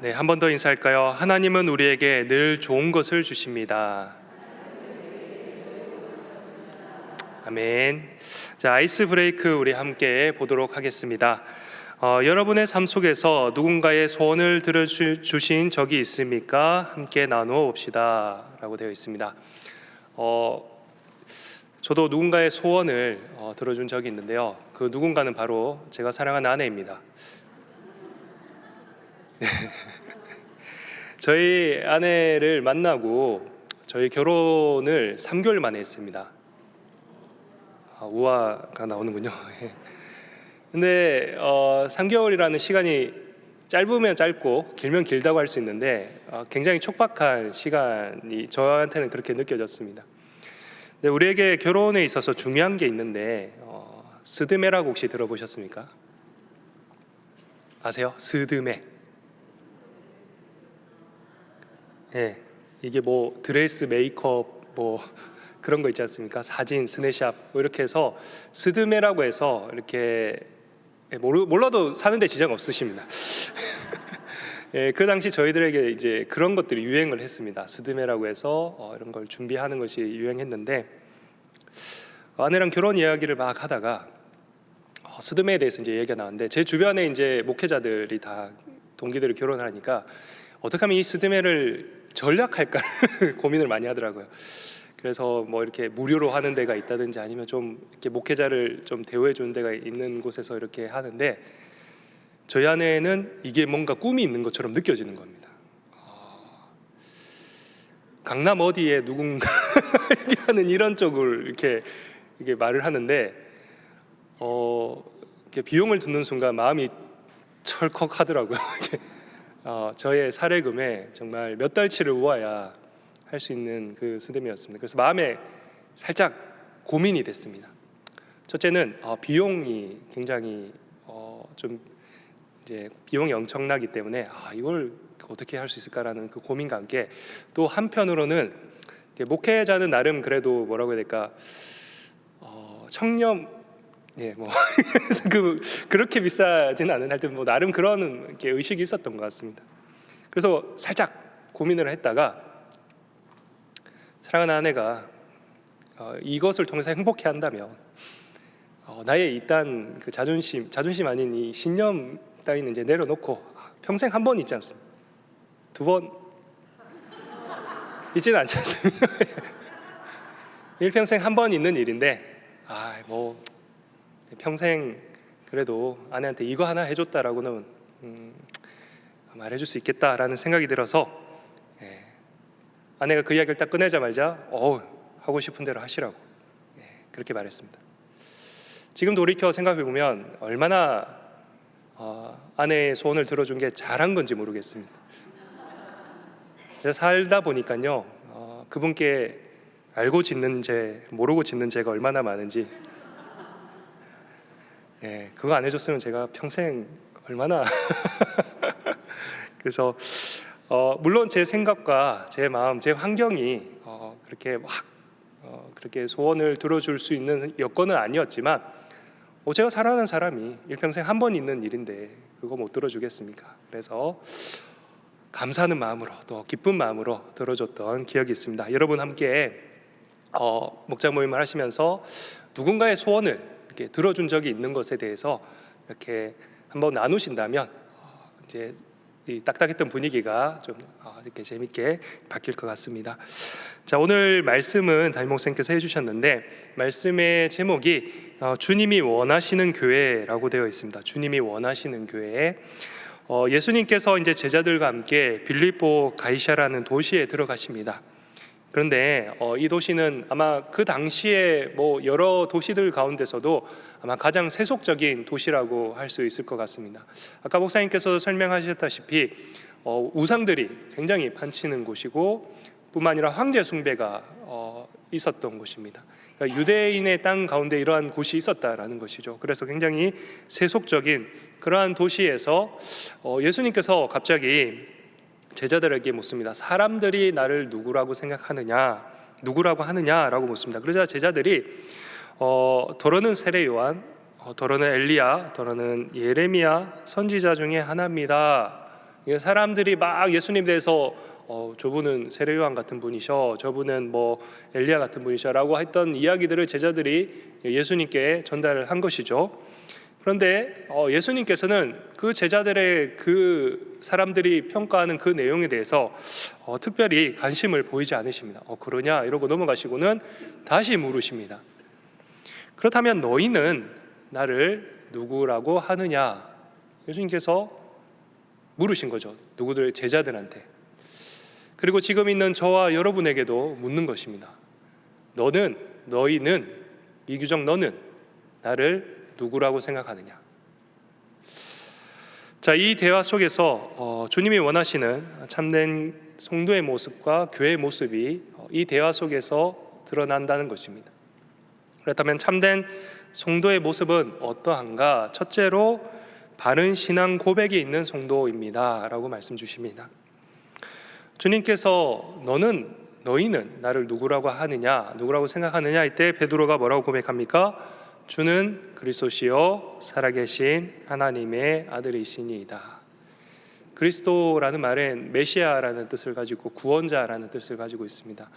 네, 한 번 더 인사할까요? 하나님은 우리에게 늘 좋은 것을 주십니다. 아멘. 자, 아이스 브레이크 우리 함께 보도록 하겠습니다. 여러분의 삶 속에서 누군가의 소원을 들어주신 적이 있습니까? 함께 나누어 봅시다 라고 되어 있습니다. 저도 누군가의 소원을 들어준 적이 있는데요. 그 누군가는 바로 제가 사랑하는 아내입니다. 저희 아내를 만나고 저희 결혼을 3개월 만에 했습니다. 우화가 나오는군요. 근데 3개월이라는 시간이 짧으면 짧고 길면 길다고 할 수 있는데 굉장히 촉박한 시간이 저한테는 그렇게 느껴졌습니다. 근데 우리에게 결혼에 있어서 중요한 게 있는데 스드메라고 혹시 들어보셨습니까? 아세요? 스드메. 예, 이게 뭐 드레스, 메이크업 뭐 그런 거 있지 않습니까? 사진, 스냅샷 뭐 이렇게 해서 스드메라고 해서 이렇게 몰라도 사는데 지장 없으십니다. 예, 그 당시 저희들에게 이제 그런 것들이 유행을 했습니다. 스드메라고 해서 이런 걸 준비하는 것이 유행했는데 아내랑 결혼 이야기를 막 하다가 스드메에 대해서 이제 얘기가 나왔는데 제 주변에 이제 목회자들이 다 동기들이 결혼을 하니까 어떻게 하면 이 스드메를 전략할까 고민을 많이 하더라고요. 그래서 뭐 이렇게 무료로 하는 데가 있다든지 아니면 좀 이렇게 목회자를 좀 대우해 주는 데가 있는 곳에서 이렇게 하는데 저희 아내는 이게 뭔가 꿈이 있는 것처럼 느껴지는 겁니다. 강남 어디에 누군가 얘기하는 이런 쪽을 이렇게 말을 하는데 이렇게 비용을 듣는 순간 마음이 철컥하더라고요. 저의 사례금에 정말 몇 달치를 모아야 할 수 있는 그 스드메였습니다. 그래서 마음에 살짝 고민이 됐습니다. 첫째는 비용이 굉장히 좀 이제 비용이 엄청나기 때문에 이걸 어떻게 할 수 있을까라는 그 고민과 함께 또 한편으로는 목회자는 나름 그래도 뭐라고 해야 될까, 청렴, 뭐 그렇게 비싸진 않은, 하여튼 뭐 나름 그런 이렇게 의식이 있었던 것 같습니다. 그래서 살짝 고민을 했다가 사랑하는 아내가 이것을 통해서 행복해 한다면 나의 일단 그 자존심 아닌 이 신념 따위는 이제 내려놓고 평생 한 번 있지 않습니까? 두 번 있지는 않지 않습니까? 일평생 한 번 있는 일인데 뭐 평생 그래도 아내한테 이거 하나 해줬다라고는 말해줄 수 있겠다라는 생각이 들어서 아내가 그 이야기를 딱 꺼내자마자 하고 싶은 대로 하시라고 그렇게 말했습니다. 지금 돌이켜 생각해 보면 얼마나 아내의 소원을 들어준 게 잘한 건지 모르겠습니다. 살다 보니까요, 그분께 알고 짓는 죄, 모르고 짓는 죄가 얼마나 많은지, 그거 안 해줬으면 제가 평생 얼마나 그래서 물론 제 생각과 제 마음, 제 환경이 그렇게 그렇게 소원을 들어줄 수 있는 여건은 아니었지만, 제가 사랑하는 사람이 일평생 한 번 있는 일인데 그거 못 들어주겠습니까? 그래서 감사하는 마음으로, 또 기쁜 마음으로 들어줬던 기억이 있습니다. 여러분 함께 목장 모임을 하시면서 누군가의 소원을 이렇게 들어준 적이 있는 것에 대해서 이렇게 한번 나누신다면 이제 이 딱딱했던 분위기가 좀 이렇게 재밌게 바뀔 것 같습니다. 자, 오늘 말씀은 담임 목사님께서 해주셨는데, 말씀의 제목이 주님이 원하시는 교회라고 되어 있습니다. 주님이 원하시는 교회. 예수님께서 이제 제자들과 함께 빌립보 가이사라는 도시에 들어가십니다. 그런데 이 도시는 아마 그 당시에 뭐 여러 도시들 가운데서도 아마 가장 세속적인 도시라고 할 수 있을 것 같습니다. 아까 목사님께서 설명하셨다시피 우상들이 굉장히 판치는 곳이고, 뿐만 아니라 황제 숭배가 있었던 곳입니다. 그러니까 유대인의 땅 가운데 이러한 곳이 있었다라는 것이죠. 그래서 굉장히 세속적인 그러한 도시에서 예수님께서 갑자기 제자들에게 묻습니다. 사람들이 나를 누구라고 생각하느냐, 누구라고 하느냐라고 묻습니다. 그러자 제자들이 더러는 세례 요한, 더러는 엘리야, 더러는 예레미야 선지자 중에 하나입니다. 사람들이 막 예수님 대해서 저분은 세례 요한 같은 분이셔, 저분은 뭐 엘리야 같은 분이셔라고 했던 이야기들을 제자들이 예수님께 전달을 한 것이죠. 그런데 예수님께서는 그 제자들의 그 사람들이 평가하는 그 내용에 대해서 특별히 관심을 보이지 않으십니다. 그러냐 이러고 넘어가시고는 다시 물으십니다. 그렇다면 너희는 나를 누구라고 하느냐? 예수님께서 물으신 거죠. 누구들 제자들한테. 그리고 지금 있는 저와 여러분에게도 묻는 것입니다. 너희는 이규정 너는 나를 누구라고 생각하느냐? 자, 이 대화 속에서 주님이 원하시는 참된 성도의 모습과 교회의 모습이 이 대화 속에서 드러난다는 것입니다. 그렇다면 참된 성도의 모습은 어떠한가? 첫째로 바른 신앙 고백이 있는 성도입니다 라고 말씀 주십니다. 주님께서 너희는 나를 누구라고 하느냐, 누구라고 생각하느냐 할 때 베드로가 뭐라고 고백합니까? 주는 그리스도시요 살아계신 하나님의 아들이시니이다. 그리스도라는 말은 메시아라는 뜻을 가지고 구원자라는 뜻을 가지고 있습니다.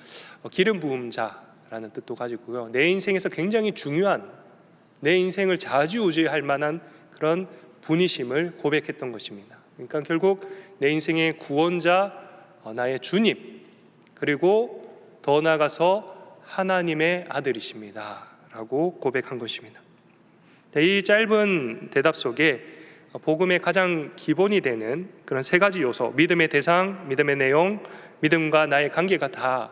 기름 부음 자라는 뜻도 가지고요. 내 인생에서 굉장히 중요한, 내 인생을 좌지우지할 만한 그런 분이심을 고백했던 것입니다. 그러니까 결국 내 인생의 구원자, 나의 주님, 그리고 더 나아가서 하나님의 아들이십니다 라고 고백한 것입니다. 이 짧은 대답 속에 복음의 가장 기본이 되는 그런 세 가지 요소, 믿음의 대상, 믿음의 내용, 믿음과 나의 관계가 다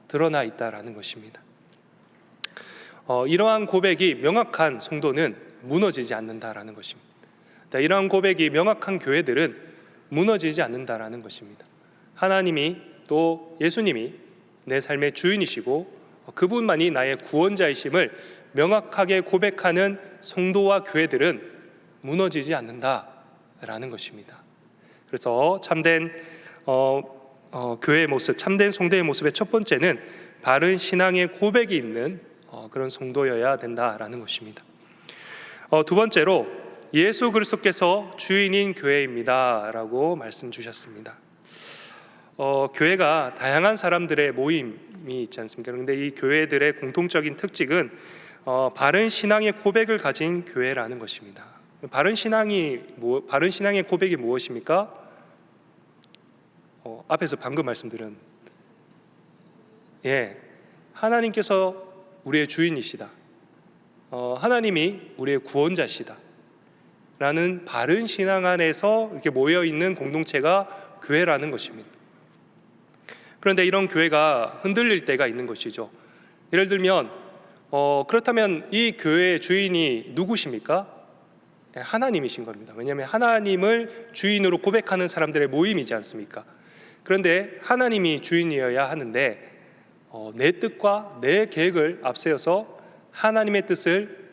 드러나 있다라는 것입니다. 이러한 고백이 명확한 성도는 무너지지 않는다라는 것입니다. 이러한 고백이 명확한 교회들은 무너지지 않는다라는 것입니다. 하나님이 또 예수님이 내 삶의 주인이시고 그분만이 나의 구원자이심을 명확하게 고백하는 성도와 교회들은 무너지지 않는다라는 것입니다. 그래서 참된 교회의 모습, 참된 성도의 모습의 첫 번째는 바른 신앙의 고백이 있는 그런 성도여야 된다라는 것입니다. 두 번째로 예수 그리스도께서 주인인 교회입니다라고 말씀 주셨습니다. 교회가 다양한 사람들의 모임이 있지 않습니까? 그런데 이 교회들의 공통적인 특징은 바른 신앙의 고백을 가진 교회라는 것입니다. 바른 신앙의 고백이 무엇입니까? 앞에서 방금 말씀드린 하나님께서 우리의 주인이시다. 하나님이 우리의 구원자시다. 라는 바른 신앙 안에서 이렇게 모여 있는 공동체가 교회라는 것입니다. 그런데 이런 교회가 흔들릴 때가 있는 것이죠. 예를 들면 그렇다면 이 교회의 주인이 누구십니까? 하나님이신 겁니다. 왜냐하면 하나님을 주인으로 고백하는 사람들의 모임이지 않습니까? 그런데 하나님이 주인이어야 하는데 내 뜻과 내 계획을 앞세워서 하나님의 뜻을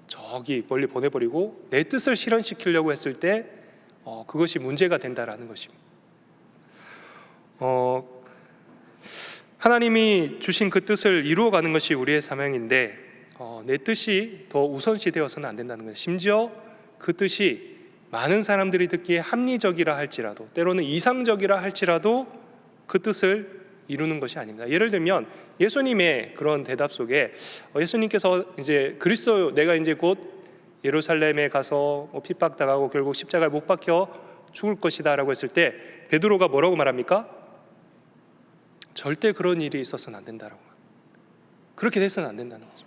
저기 멀리 보내버리고 내 뜻을 실현시키려고 했을 때 그것이 문제가 된다라는 것입니다. 하나님이 주신 그 뜻을 이루어가는 것이 우리의 사명인데 내 뜻이 더 우선시되어서는 안 된다는 거예요. 심지어 그 뜻이 많은 사람들이 듣기에 합리적이라 할지라도, 때로는 이상적이라 할지라도 그 뜻을 이루는 것이 아닙니다. 예를 들면 예수님의 그런 대답 속에 예수님께서 이제 그리스도, 내가 이제 곧 예루살렘에 가서 핍박당하고 결국 십자가에 못 박혀 죽을 것이다 라고 했을 때 베드로가 뭐라고 말합니까? 절대 그런 일이 있어서는 안 된다라고, 그렇게 돼서는 안 된다는 거죠.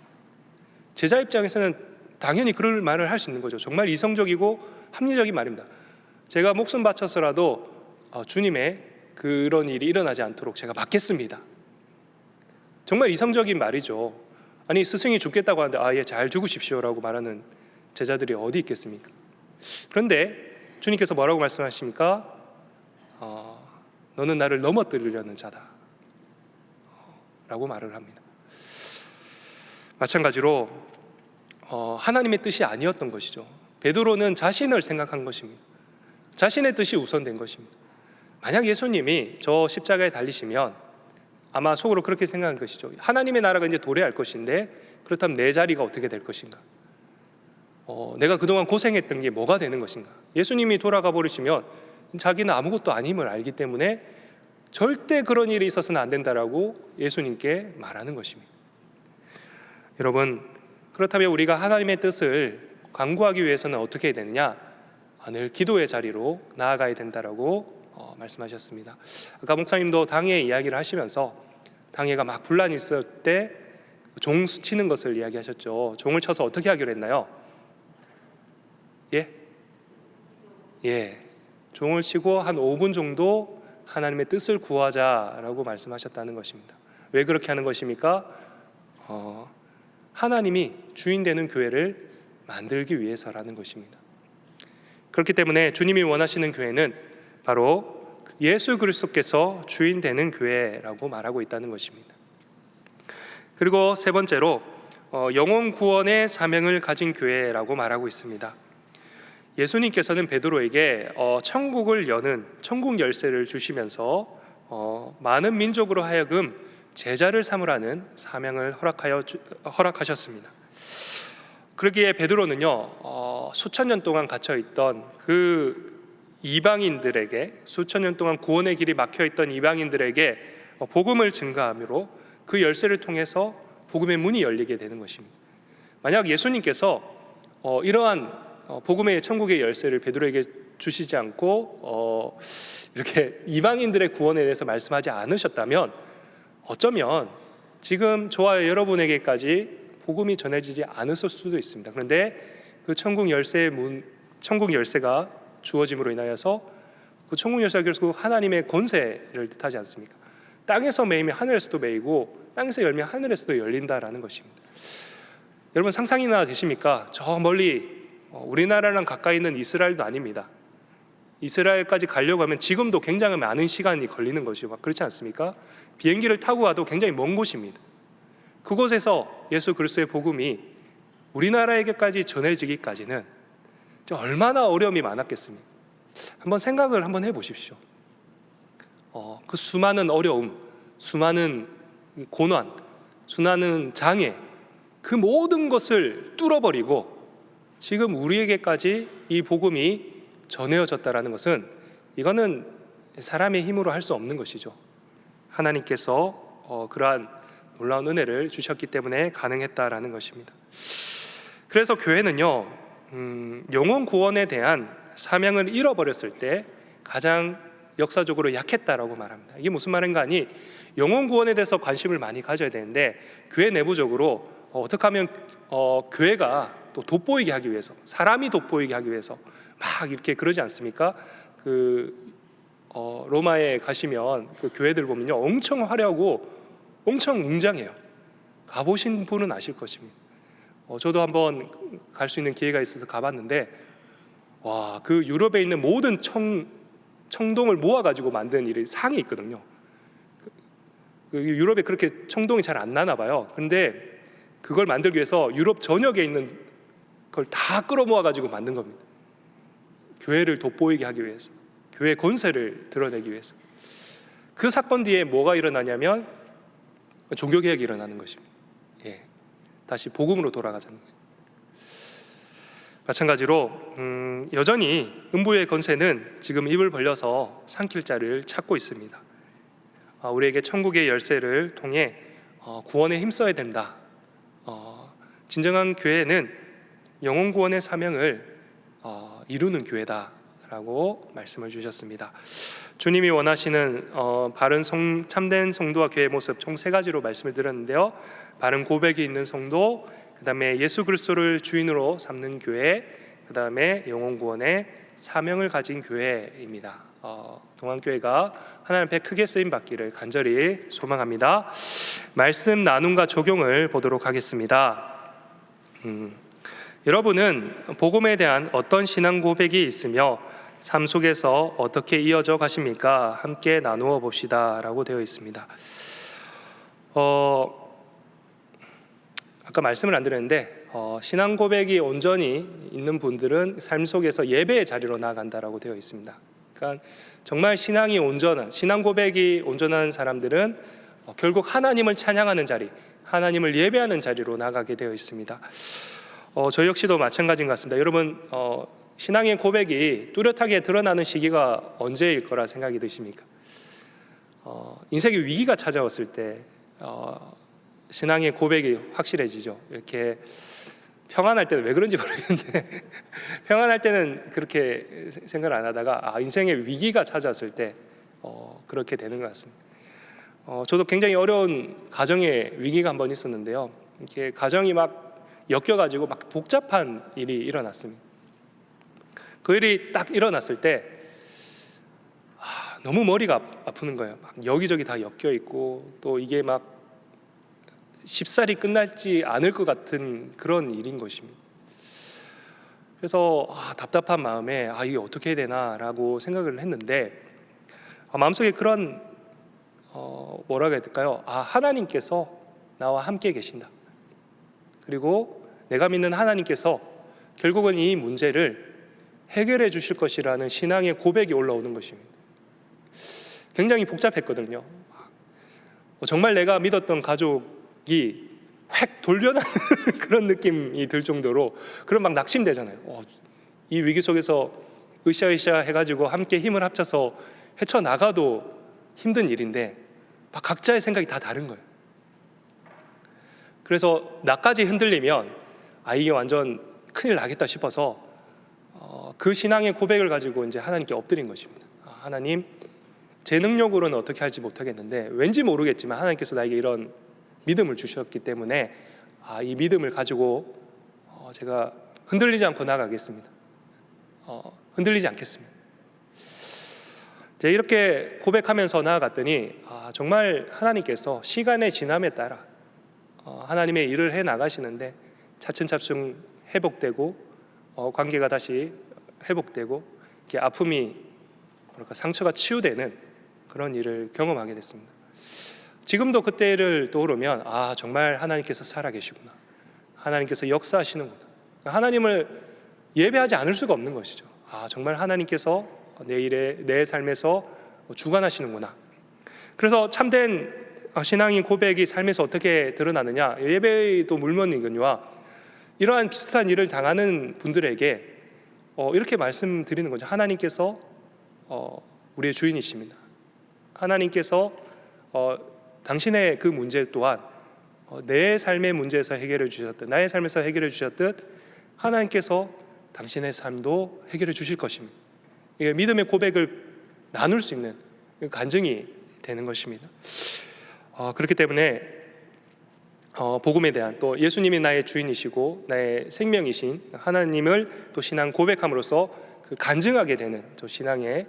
제자 입장에서는 당연히 그럴 말을 할 수 있는 거죠. 정말 이성적이고 합리적인 말입니다. 제가 목숨 바쳐서라도 주님의 그런 일이 일어나지 않도록 제가 막겠습니다. 정말 이성적인 말이죠. 아니 스승이 죽겠다고 하는데 잘 죽으십시오라고 말하는 제자들이 어디 있겠습니까? 그런데 주님께서 뭐라고 말씀하십니까? 너는 나를 넘어뜨리려는 자다 라고 말을 합니다. 마찬가지로 하나님의 뜻이 아니었던 것이죠. 베드로는 자신을 생각한 것입니다. 자신의 뜻이 우선된 것입니다. 만약 예수님이 저 십자가에 달리시면 아마 속으로 그렇게 생각한 것이죠. 하나님의 나라가 이제 도래할 것인데 그렇다면 내 자리가 어떻게 될 것인가? 내가 그동안 고생했던 게 뭐가 되는 것인가? 예수님이 돌아가 버리시면 자기는 아무것도 아님을 알기 때문에 절대 그런 일이 있어서는 안 된다라고 예수님께 말하는 것입니다. 여러분, 그렇다면 우리가 하나님의 뜻을 강구하기 위해서는 어떻게 해야 되느냐? 늘 기도의 자리로 나아가야 된다라고 말씀하셨습니다. 아까 목사님도 당회 이야기를 하시면서 당회가 막 분란이 있을 때 종 치는 것을 이야기하셨죠. 종을 쳐서 어떻게 하기로 했나요? 종을 치고 한 5분 정도 하나님의 뜻을 구하자라고 말씀하셨다는 것입니다. 왜 그렇게 하는 것입니까? 하나님이 주인 되는 교회를 만들기 위해서라는 것입니다. 그렇기 때문에 주님이 원하시는 교회는 바로 예수 그리스도께서 주인 되는 교회라고 말하고 있다는 것입니다. 그리고 세 번째로 영혼 구원의 사명을 가진 교회라고 말하고 있습니다. 예수님께서는 베드로에게 천국을 여는 천국 열쇠를 주시면서 많은 민족으로 하여금 제자를 삼으라는 사명을 허락하셨습니다. 그러기에 베드로는요, 수천 년 동안 갇혀있던 그 이방인들에게, 수천 년 동안 구원의 길이 막혀있던 이방인들에게 복음을 증가함으로 그 열쇠를 통해서 복음의 문이 열리게 되는 것입니다. 만약 예수님께서 이러한 복음의 천국의 열쇠를 베드로에게 주시지 않고 이렇게 이방인들의 구원에 대해서 말씀하지 않으셨다면 어쩌면 지금 저와 여러분에게까지 복음이 전해지지 않았을 수도 있습니다. 그런데 그 천국 열쇠가 주어짐으로 인하여서 그 천국 열쇠가 결국 하나님의 권세를 뜻하지 않습니까? 땅에서 매이면 하늘에서도 매이고 땅에서 열면 하늘에서도 열린다라는 것입니다. 여러분 상상이나 되십니까? 저 멀리 우리나라랑 가까이 있는 이스라엘도 아닙니다. 이스라엘까지 가려고 하면 지금도 굉장히 많은 시간이 걸리는 것이고 그렇지 않습니까? 비행기를 타고 가도 굉장히 먼 곳입니다. 그곳에서 예수 그리스도의 복음이 우리나라에게까지 전해지기까지는 얼마나 어려움이 많았겠습니까? 한번 생각을 한번 해보십시오. 그 수많은 어려움, 수많은 고난, 수많은 장애, 그 모든 것을 뚫어버리고 지금 우리에게까지 이 복음이 전해졌다라는 것은, 이거는 사람의 힘으로 할 수 없는 것이죠. 하나님께서 그러한 놀라운 은혜를 주셨기 때문에 가능했다라는 것입니다. 그래서 교회는요, 영혼 구원에 대한 사명을 잃어버렸을 때 가장 역사적으로 약했다라고 말합니다. 이게 무슨 말인가 하니, 영혼 구원에 대해서 관심을 많이 가져야 되는데 교회 내부적으로 어떻게 하면 교회가 또 돋보이게 하기 위해서, 사람이 돋보이게 하기 위해서 막 이렇게 그러지 않습니까? 로마에 가시면 그 교회들 보면요, 엄청 화려하고 엄청 웅장해요. 가보신 분은 아실 것입니다. 저도 한번 갈 수 있는 기회가 있어서 가봤는데, 와, 그 유럽에 있는 모든 청동을 모아가지고 만든 이 상이 있거든요. 유럽에 그렇게 청동이 잘 안 나나 봐요. 그런데 그걸 만들기 위해서 유럽 전역에 있는 걸 다 끌어모아가지고 만든 겁니다. 교회를 돋보이게 하기 위해서, 교회의 권세를 드러내기 위해서. 그 사건 뒤에 뭐가 일어나냐면 종교개혁이 일어나는 것입니다. 다시 복음으로 돌아가자는 거예요. 마찬가지로 여전히 음부의 권세는 지금 입을 벌려서 삼킬 자를 찾고 있습니다. 우리에게 천국의 열쇠를 통해 구원에 힘써야 된다. 진정한 교회는 영혼 구원의 사명을 이루는 교회다라고 말씀을 주셨습니다. 주님이 원하시는 바른 참된 성도와 교회의 모습 총 3가지로 말씀을 드렸는데요. 바른 고백이 있는 성도, 그 다음에 예수 그리스도를 주인으로 삼는 교회, 그 다음에 영혼 구원의 사명을 가진 교회입니다. 동안교회가 하나님 앞에 크게 쓰임 받기를 간절히 소망합니다. 말씀 나눔과 적용을 보도록 하겠습니다. 여러분은 복음에 대한 어떤 신앙 고백이 있으며 삶 속에서 어떻게 이어져 가십니까? 함께 나누어 봅시다 라고 되어 있습니다. 아까 말씀을 안 드렸는데 신앙 고백이 온전히 있는 분들은 삶 속에서 예배의 자리로 나아간다라고 되어 있습니다. 그러니까 정말 신앙이 온전한, 신앙 고백이 온전한 사람들은 결국 하나님을 찬양하는 자리, 하나님을 예배하는 자리로 나가게 되어 있습니다. 저 역시도 마찬가지인 것 같습니다. 여러분, 신앙의 고백이 뚜렷하게 드러나는 시기가 언제일 거라 생각이 드십니까? 인생의 위기가 찾아왔을 때 신앙의 고백이 확실해지죠. 이렇게 평안할 때는 왜 그런지 모르겠는데 평안할 때는 그렇게 생각을 안 하다가 인생의 위기가 찾아왔을 때 그렇게 되는 것 같습니다. 저도 굉장히 어려운 가정의 위기가 한 번 있었는데요. 이렇게 가정이 막 엮여가지고 막 복잡한 일이 일어났습니다. 그 일이 딱 일어났을 때 너무 머리가 아프는 거예요. 막 여기저기 다 엮여 있고 또 이게 막 쉽사리 끝날지 않을 것 같은 그런 일인 것입니다. 그래서 답답한 마음에 이게 어떻게 해야 되나라고 생각을 했는데 마음속에 그런 뭐라고 해야 될까요? 하나님께서 나와 함께 계신다. 그리고 내가 믿는 하나님께서 결국은 이 문제를 해결해 주실 것이라는 신앙의 고백이 올라오는 것입니다. 굉장히 복잡했거든요. 정말 내가 믿었던 가족이 획 돌변하는 그런 느낌이 들 정도로 그런 막 낙심되잖아요. 이 위기 속에서 으쌰으쌰 해가지고 함께 힘을 합쳐서 헤쳐나가도 힘든 일인데 막 각자의 생각이 다 다른 거예요. 그래서 나까지 흔들리면 이게 완전 큰일 나겠다 싶어서 그 신앙의 고백을 가지고 이제 하나님께 엎드린 것입니다. 하나님, 제 능력으로는 어떻게 할지 못하겠는데 왠지 모르겠지만 하나님께서 나에게 이런 믿음을 주셨기 때문에 이 믿음을 가지고 제가 흔들리지 않고 나가겠습니다. 흔들리지 않겠습니다. 이렇게 고백하면서 나아갔더니 정말 하나님께서 시간의 지남에 따라 하나님의 일을 해 나가시는데 차츰차츰 회복되고 관계가 다시 회복되고 이렇게 아픔이 상처가 치유되는 그런 일을 경험하게 됐습니다. 지금도 그때를 떠오르면 정말 하나님께서 살아계시구나, 하나님께서 역사하시는구나, 하나님을 예배하지 않을 수가 없는 것이죠. 정말 하나님께서 내 삶에서 주관하시는구나. 그래서 참된 신앙인 고백이 삶에서 어떻게 드러나느냐, 예배도 물론이거니와 이러한 비슷한 일을 당하는 분들에게 이렇게 말씀드리는 거죠. 하나님께서 우리의 주인이십니다. 하나님께서 당신의 그 문제 또한 내 삶의 문제에서 해결해 주셨듯, 나의 삶에서 해결해 주셨듯 하나님께서 당신의 삶도 해결해 주실 것입니다. 이게 믿음의 고백을 나눌 수 있는 간증이 되는 것입니다. 그렇기 때문에 복음에 대한, 또 예수님이 나의 주인이시고 나의 생명이신 하나님을 또 신앙 고백함으로써 그 간증하게 되는 저 신앙의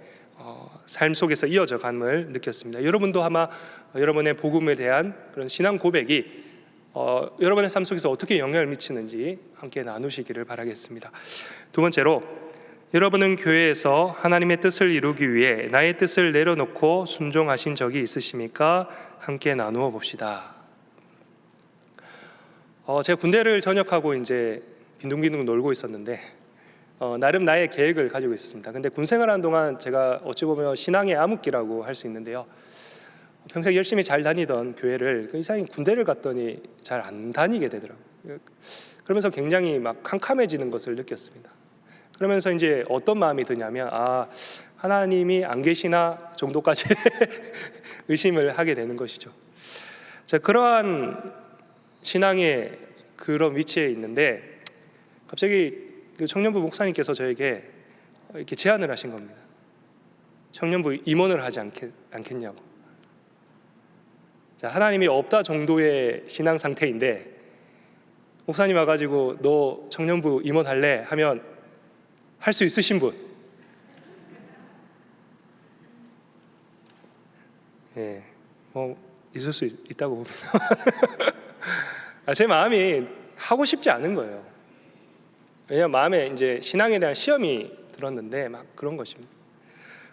삶 속에서 이어져 감을 느꼈습니다. 여러분도 아마 여러분의 복음에 대한 그런 신앙 고백이 여러분의 삶 속에서 어떻게 영향을 미치는지 함께 나누시기를 바라겠습니다. 두 번째로, 여러분은 교회에서 하나님의 뜻을 이루기 위해 나의 뜻을 내려놓고 순종하신 적이 있으십니까? 함께 나누어 봅시다. 제가 군대를 전역하고 이제 빈둥빈둥 놀고 있었는데 나름 나의 계획을 가지고 있었습니다. 근데 군 생활하는 동안 제가 어찌 보면 신앙의 암흑기라고 할 수 있는데요, 평생 열심히 잘 다니던 교회를 이상히 군대를 갔더니 잘 안 다니게 되더라고요. 그러면서 굉장히 막 캄캄해지는 것을 느꼈습니다. 그러면서 이제 어떤 마음이 드냐면, 하나님이 안 계시나 정도까지 의심을 하게 되는 것이죠. 자, 그러한 신앙의 그런 위치에 있는데 갑자기 그 청년부 목사님께서 저에게 이렇게 제안을 하신 겁니다. 청년부 임원을 하지 않겠냐고. 자, 하나님이 없다 정도의 신앙 상태인데 목사님 와가지고 너 청년부 임원 할래? 하면 할 수 있으신 분? 예, 있을 수 있다고 봅니다. 제 마음이 하고 싶지 않은 거예요. 왜냐하면 마음에 이제 신앙에 대한 시험이 들었는데 막 그런 것입니다.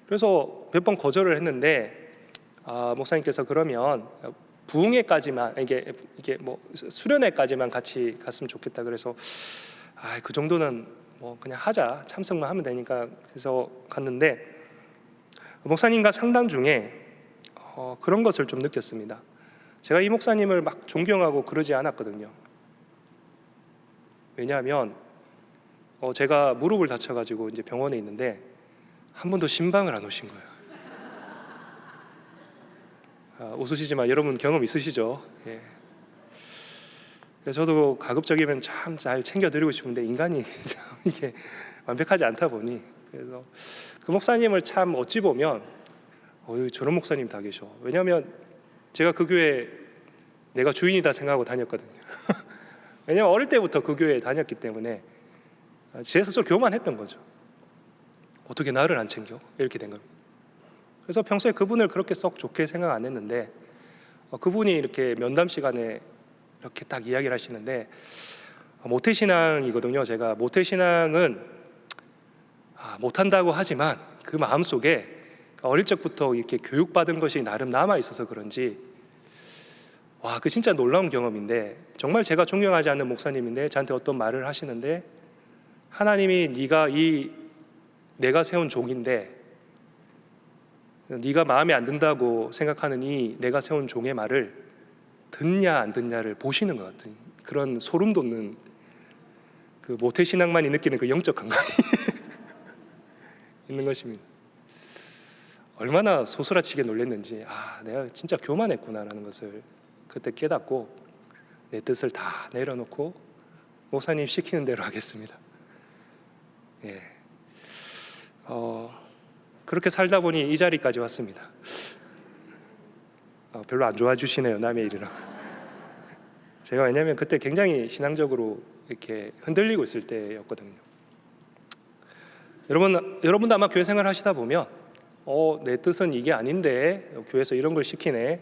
그래서 몇 번 거절을 했는데 목사님께서 그러면 부흥회까지만, 이게 뭐 수련회까지만 같이 갔으면 좋겠다. 그래서 그 정도는 뭐 그냥 하자, 참석만 하면 되니까. 그래서 갔는데 목사님과 상담 중에 그런 것을 좀 느꼈습니다. 제가 이 목사님을 막 존경하고 그러지 않았거든요. 왜냐하면 제가 무릎을 다쳐가지고 이제 병원에 있는데 한 번도 신방을 안 오신 거예요. 웃으시지만 여러분 경험 있으시죠? 예. 그래서 저도 가급적이면 참 잘 챙겨드리고 싶은데 인간이 이게 완벽하지 않다 보니, 그래서 그 목사님을 참 어찌 보면 저런 목사님 다 계셔. 왜냐하면 제가 그 교회 내가 주인이다 생각하고 다녔거든요. 왜냐하면 어릴 때부터 그 교회에 다녔기 때문에 제 스스로 교만했던 거죠. 어떻게 나를 안 챙겨? 이렇게 된 겁니다. 그래서 평소에 그분을 그렇게 썩 좋게 생각 안 했는데 그분이 이렇게 면담 시간에 이렇게 딱 이야기를 하시는데, 모태신앙이거든요. 제가 모태신앙은 못한다고 하지만 그 마음속에 어릴 적부터 이렇게 교육받은 것이 나름 남아있어서 그런지 그 진짜 놀라운 경험인데, 정말 제가 존경하지 않는 목사님인데 저한테 어떤 말을 하시는데, 하나님이 내가 세운 종인데 네가 마음에 안 든다고 생각하는 이 내가 세운 종의 말을 듣냐 안 듣냐를 보시는 것 같은 그런 소름 돋는, 그 모태신앙만이 느끼는 그 영적 감각이 있는 것입니다. 얼마나 소스라치게 놀랐는지, 내가 진짜 교만했구나라는 것을 그때 깨닫고 내 뜻을 다 내려놓고 목사님 시키는 대로 하겠습니다. 예. 그렇게 살다 보니 이 자리까지 왔습니다. 별로 안 좋아해 주시네요, 남의 일이라. 제가 왜냐하면 그때 굉장히 신앙적으로 이렇게 흔들리고 있을 때였거든요. 여러분도 아마 교회 생활 하시다 보면 내 뜻은 이게 아닌데 교회에서 이런 걸 시키네.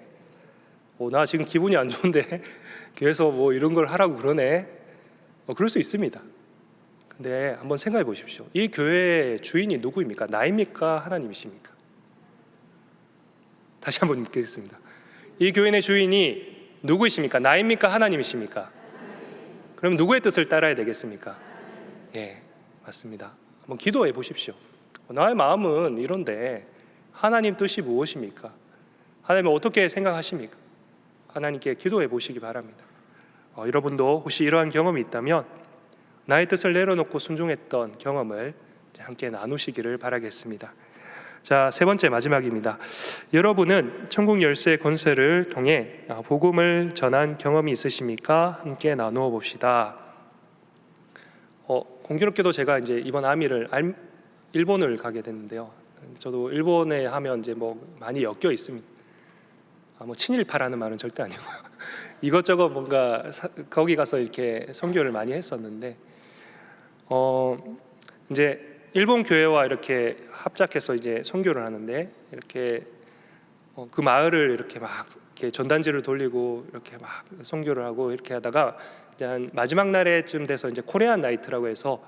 나 지금 기분이 안 좋은데 교회에서 뭐 이런 걸 하라고 그러네. 그럴 수 있습니다. 근데 한번 생각해 보십시오. 이 교회의 주인이 누구입니까? 나입니까? 하나님이십니까? 다시 한번 묻겠습니다. 이 교회의 주인이 누구이십니까? 나입니까? 하나님이십니까? 그럼 누구의 뜻을 따라야 되겠습니까? 예, 맞습니다. 한번 기도해 보십시오. 나의 마음은 이런데 하나님 뜻이 무엇입니까? 하나님은 어떻게 생각하십니까? 하나님께 기도해 보시기 바랍니다. 여러분도 혹시 이러한 경험이 있다면 나의 뜻을 내려놓고 순종했던 경험을 함께 나누시기를 바라겠습니다. 자, 세 번째 마지막입니다. 여러분은 천국 열쇠 권세를 통해 복음을 전한 경험이 있으십니까? 함께 나누어 봅시다. 공교롭게도 제가 이제 이번 아미를 일본을 가게 됐는데요. 저도 일본에 하면 이제 뭐 많이 엮여 있습니다. 뭐 친일파라는 말은 절대 아니고 이것저것 뭔가 거기 가서 이렇게 선교를 많이 했었는데 이제 일본 교회와 이렇게 합작해서 이제 선교를 하는데 이렇게 그 마을을 이렇게 막 이렇게 전단지를 돌리고 이렇게 막 선교를 하고 이렇게 하다가 이제 한 마지막 날에쯤 돼서 이제 코리안 나이트라고 해서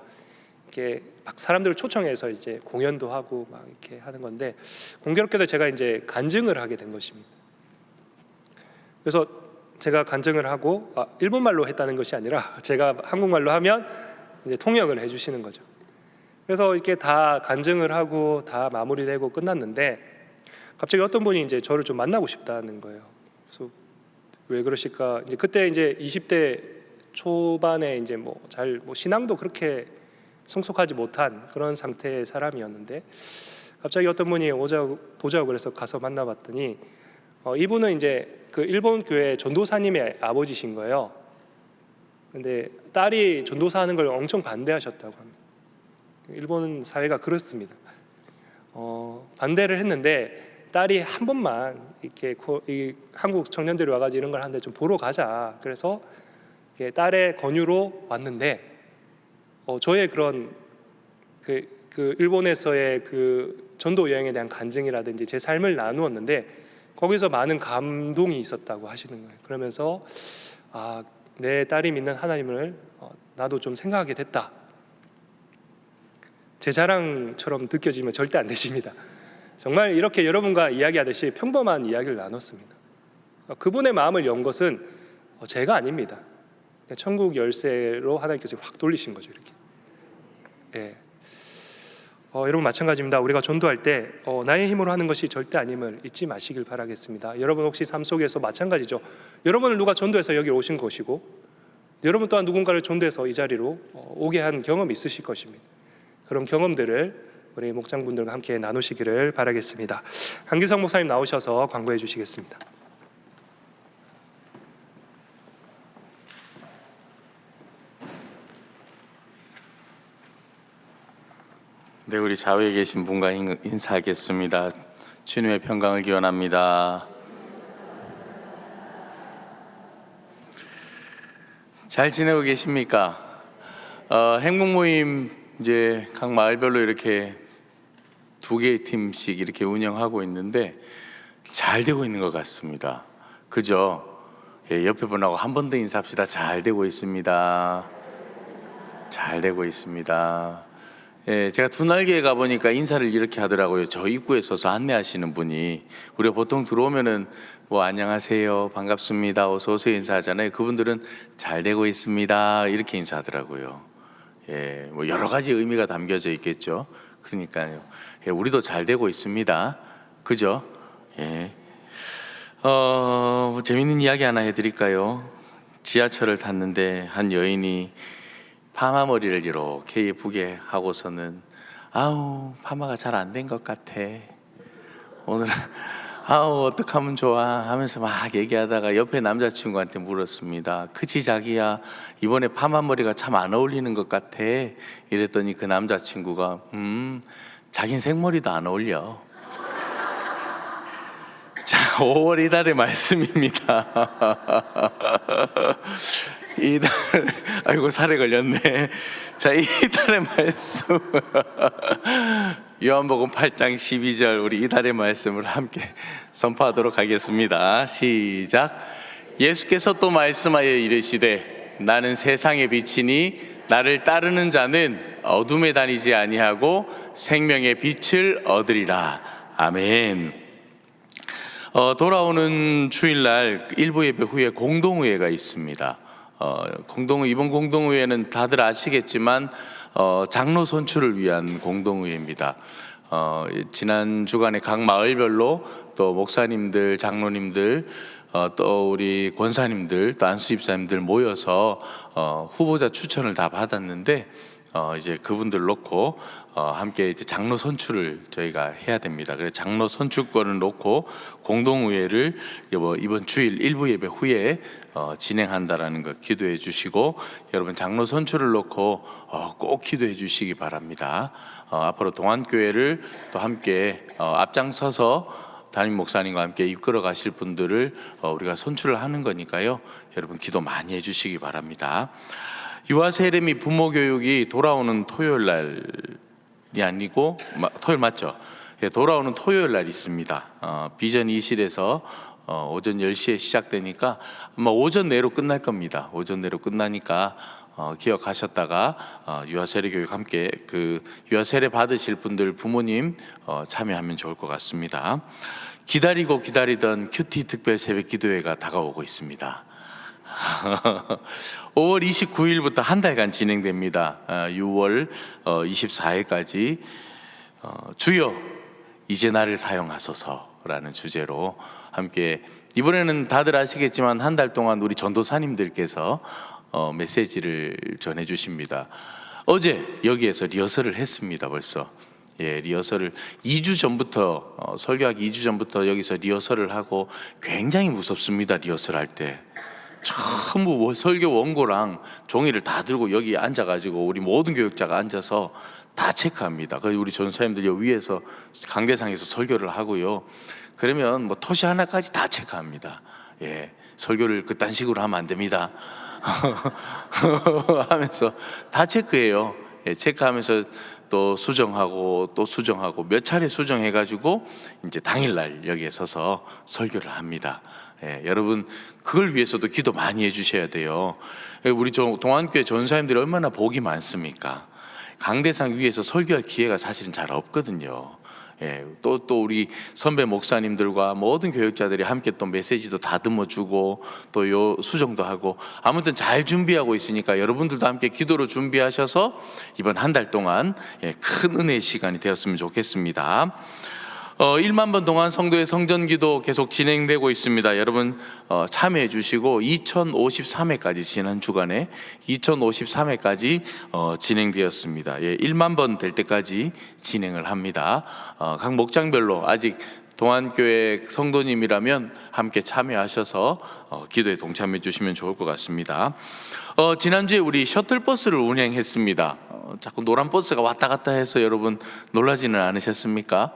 이렇게 막 사람들을 초청해서 이제 공연도 하고 막 이렇게 하는 건데 공교롭게도 제가 이제 간증을 하게 된 것입니다. 그래서 제가 간증을 하고 일본말로 했다는 것이 아니라 제가 한국말로 하면 이제 통역을 해주시는 거죠. 그래서 이렇게 다 간증을 하고 다 마무리되고 끝났는데 갑자기 어떤 분이 이제 저를 좀 만나고 싶다는 거예요. 그래서 왜 그러실까? 이제 그때 이제 20대 초반에 이제 뭐 신앙도 그렇게 성숙하지 못한 그런 상태의 사람이었는데 갑자기 어떤 분이 보자고 그래서 가서 만나봤더니 이분은 이제 그 일본 교회 전도사님의 아버지신 거예요. 근데 딸이 전도사 하는 걸 엄청 반대하셨다고 합니다. 일본 사회가 그렇습니다. 반대를 했는데 딸이 한 번만 이렇게 이 한국 청년들이 와가지고 이런 걸 하는데 좀 보러 가자. 그래서 딸의 권유로 왔는데 저의 그런 그 일본에서의 그 전도 여행에 대한 간증이라든지 제 삶을 나누었는데 거기서 많은 감동이 있었다고 하시는 거예요. 그러면서 내 딸이 믿는 하나님을 나도 좀 생각하게 됐다. 제 자랑처럼 느껴지면 절대 안 되십니다. 정말 이렇게 여러분과 이야기하듯이 평범한 이야기를 나눴습니다. 그분의 마음을 연 것은 제가 아닙니다. 천국 열쇠로 하나님께서 확 돌리신 거죠. 이렇게. 예. 여러분 마찬가지입니다. 우리가 전도할 때 나의 힘으로 하는 것이 절대 아님을 잊지 마시길 바라겠습니다. 여러분 혹시 삶 속에서 마찬가지죠. 여러분을 누가 전도해서 여기 오신 것이고 여러분 또한 누군가를 전도해서 이 자리로 오게 한 경험이 있으실 것입니다. 그런 경험들을 우리 목장분들과 함께 나누시기를 바라겠습니다. 한기성 목사님 나오셔서 광고해 주시겠습니다. 네, 우리 좌우에 계신 분과 인사하겠습니다. 주님의 평강을 기원합니다. 잘 지내고 계십니까? 행복 모임 이제 각 마을별로 이렇게 2개의 팀씩 이렇게 운영하고 있는데 잘 되고 있는 것 같습니다. 그죠? 예, 옆에 분하고 한 번 더 인사합시다. 잘 되고 있습니다. 잘 되고 있습니다. 예, 제가 두날개에 가보니까 인사를 이렇게 하더라고요. 저 입구에 서서 안내하시는 분이. 우리가 보통 들어오면은 뭐 안녕하세요, 반갑습니다, 어서 오세요 인사하잖아요. 그분들은 잘 되고 있습니다 이렇게 인사하더라고요. 예, 뭐 여러 가지 의미가 담겨져 있겠죠. 그러니까요. 예, 우리도 잘 되고 있습니다. 그죠? 예. 재밌는 이야기 하나 해드릴까요? 지하철을 탔는데 한 여인이 파마 머리를 이렇게 예쁘게 하고서는 파마가 잘 안 된 것 같아. 오늘은 어떡하면 좋아 하면서 막 얘기하다가 옆에 남자친구한테 물었습니다. 그치 자기야, 이번에 파마 머리가 참 안 어울리는 것 같아. 이랬더니 그 남자친구가 자긴 생머리도 안 어울려. 자, 5월 이달의 말씀입니다. 이달, 아이고 살에 걸렸네. 자, 이달의 말씀 요한복음 8장 12절 우리 이달의 말씀을 함께 선포하도록 하겠습니다. 시작. 예수께서 또 말씀하여 이르시되 나는 세상의 빛이니 나를 따르는 자는 어둠에 다니지 아니하고 생명의 빛을 얻으리라. 아멘. 돌아오는 주일날 일부 예배 후에 공동의회가 있습니다. 이번 공동의회는 다들 아시겠지만 장로 선출을 위한 공동의회입니다. 지난 주간에 각 마을별로 또 목사님들, 장로님들, 또 우리 권사님들, 또 안수집사님들 모여서 후보자 추천을 다 받았는데 이제 그분들 놓고 함께 이제 장로 선출을 저희가 해야 됩니다. 그래서 장로 선출권을 놓고 공동의회를 이번 주일 일부 예배 후에 진행한다라는 거 기도해 주시고, 여러분 장로 선출을 놓고 꼭 기도해 주시기 바랍니다. 앞으로 동안교회를 또 함께 앞장서서 담임 목사님과 함께 이끌어 가실 분들을 우리가 선출을 하는 거니까요. 여러분 기도 많이 해 주시기 바랍니다. 유아 세례 부모 교육이 돌아오는 토요일 날이 아니고 토요일 맞죠? 예, 돌아오는 토요일 날 있습니다. 비전 2실에서 오전 10시에 시작되니까 아마 오전 내로 끝날 겁니다. 오전 내로 끝나니까 기억하셨다가 유아 세례 교육 함께 그 유아 세례 받으실 분들 부모님 참여하면 좋을 것 같습니다. 기다리고 기다리던 큐티 특별 새벽 기도회가 다가오고 있습니다. 5월 29일부터 한 달간 진행됩니다. 6월 24일까지 주여 이제 나를 사용하소서라는 주제로 함께, 이번에는 다들 아시겠지만 한 달 동안 우리 전도사님들께서 메시지를 전해 주십니다. 어제 여기에서 리허설을 했습니다. 벌써 리허설을 2주 전부터 설교하기 2주 전부터 여기서 리허설을 하고, 굉장히 무섭습니다. 리허설 할 때 전부 설교 원고랑 종이를 다 들고 여기 앉아가지고 우리 모든 교육자가 앉아서 다 체크합니다. 그래서 우리 전사님들 여기 위에서 강대상에서 설교를 하고요. 그러면 뭐 토시 하나까지 다 체크합니다. 설교를 그딴 식으로 하면 안 됩니다. 하면서 다 체크해요. 체크하면서 또 수정하고 또 수정하고 몇 차례 수정해가지고 이제 당일날 여기에 서서 설교를 합니다. 여러분 그걸 위해서도 기도 많이 해주셔야 돼요. 우리 동안교회 전사님들이 얼마나 복이 많습니까? 강대상 위에서 설교할 기회가 사실은 잘 없거든요. 또 우리 선배 목사님들과 모든 교육자들이 함께 또 메시지도 다듬어주고 또 요 수정도 하고, 아무튼 잘 준비하고 있으니까 여러분들도 함께 기도로 준비하셔서 이번 한 달 동안 큰 은혜의 시간이 되었으면 좋겠습니다. 1만 번 동안 성도의 성전기도 계속 진행되고 있습니다. 여러분 참여해 주시고 2053회까지 지난 주간에 2053회까지 진행되었습니다. 1만 번 될 때까지 진행을 합니다. 각 목장별로 아직 동안교회 성도님이라면 함께 참여하셔서 기도에 동참해 주시면 좋을 것 같습니다. 지난주에 우리 셔틀버스를 운행했습니다. 자꾸 노란 버스가 왔다 갔다 해서 여러분 놀라지는 않으셨습니까?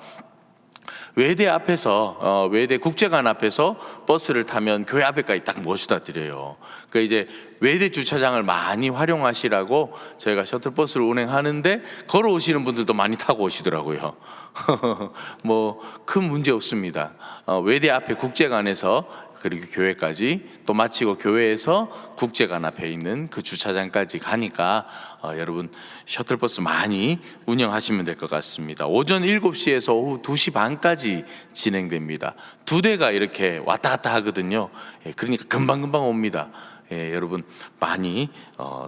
외대 앞에서 외대 국제관 앞에서 버스를 타면 교회 앞에까지 딱 모셔다 드려요. 그러니까 이제 외대 주차장을 많이 활용하시라고 저희가 셔틀버스를 운행하는데 걸어오시는 분들도 많이 타고 오시더라고요. 뭐 큰 문제 없습니다. 외대 앞에 국제관에서 그리고 교회까지 또 마치고 교회에서 국제관 앞에 있는 그 주차장까지 가니까 여러분 셔틀버스 많이 운영하시면 될 것 같습니다. 오전 7시에서 오후 2시 반까지 진행됩니다. 2대가 이렇게 왔다 갔다 하거든요. 그러니까 금방금방 옵니다. 여러분 많이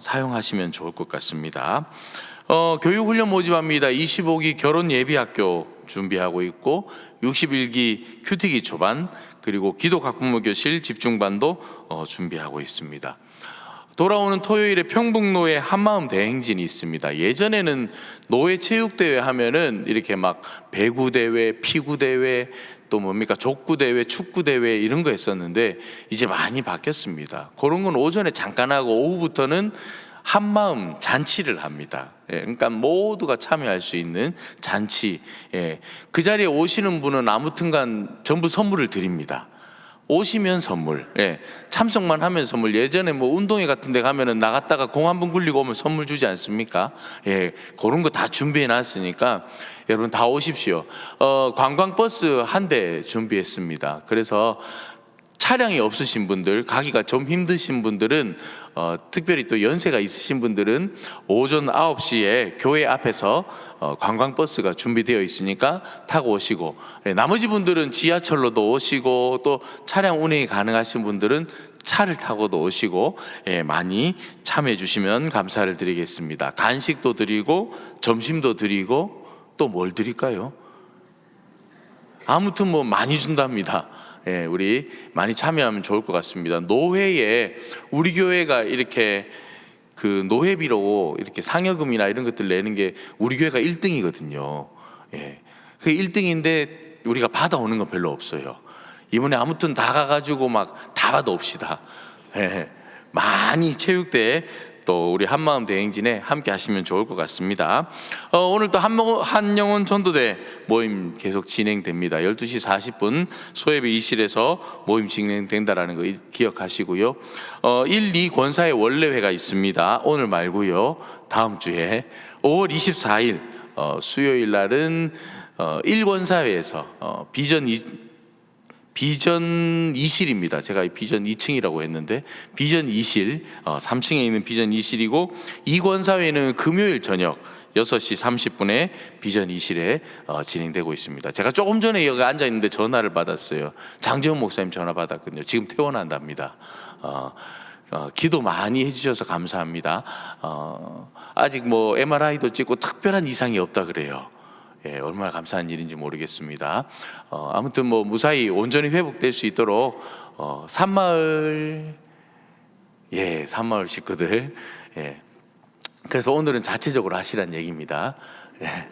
사용하시면 좋을 것 같습니다. 교육훈련 모집합니다. 25기 결혼예비학교 준비하고 있고 61기 큐티기 초반, 그리고 기도학부모교실 집중반도 준비하고 있습니다. 돌아오는 토요일에 평북노회 한마음 대행진이 있습니다. 예전에는 노회 체육대회 하면은 이렇게 막 배구대회, 피구대회, 또 뭡니까 족구대회, 축구대회 이런 거 했었는데 이제 많이 바뀌었습니다. 그런 건 오전에 잠깐 하고 오후부터는 한마음 잔치를 합니다. 그러니까 모두가 참여할 수 있는 잔치. 그 자리에 오시는 분은 아무튼간 전부 선물을 드립니다. 오시면 선물, 참석만 하면 선물. 예전에 뭐 운동회 같은 데 가면은 나갔다가 공 한 번 굴리고 오면 선물 주지 않습니까? 그런 거 다 준비해 놨으니까 여러분 다 오십시오. 관광버스 한 대 준비했습니다. 그래서 차량이 없으신 분들, 가기가 좀 힘드신 분들은 특별히 또 연세가 있으신 분들은 오전 9시에 교회 앞에서 관광버스가 준비되어 있으니까 타고 오시고, 나머지 분들은 지하철로도 오시고 또 차량 운행이 가능하신 분들은 차를 타고도 오시고 많이 참여해 주시면 감사를 드리겠습니다. 간식도 드리고 점심도 드리고 또 뭘 드릴까요? 아무튼 뭐 많이 준답니다. 예, 우리 많이 참여하면 좋을 것 같습니다. 노회에 우리 교회가 이렇게 그 노회비로 이렇게 상여금이나 이런 것들 내는 게 우리 교회가 1등이거든요. 예, 그 1등인데 우리가 받아오는 건 별로 없어요. 이번에 아무튼 다 가가지고 막 다 받아옵시다. 예, 많이 체육대 또 우리 한마음 대행진에 함께 하시면 좋을 것 같습니다. 오늘 또 한영혼 전도대 모임 계속 진행됩니다. 12시 40분 소예배 2실에서 모임 진행된다라는 거 기억하시고요. 1, 2 권사의 원래회가 있습니다. 오늘 말고요. 다음 주에 5월 24일 수요일 날은 1권사회에서 비전 2실입니다. 제가 비전 2층이라고 했는데 비전 2실 3층에 있는 비전 2실이고 이권사회는 금요일 저녁 6시 30분에 비전 2실에 진행되고 있습니다. 제가 조금 전에 여기 앉아 있는데 전화를 받았어요. 장재훈 목사님 전화 받았거든요. 지금 퇴원한답니다. 기도 많이 해주셔서 감사합니다. 아직 뭐 MRI도 찍고 특별한 이상이 없다 그래요. 예, 얼마나 감사한 일인지 모르겠습니다. 아무튼 뭐 무사히 온전히 회복될 수 있도록 산마을 식구들, 예, 그래서 오늘은 자체적으로 하시란 얘기입니다. 예.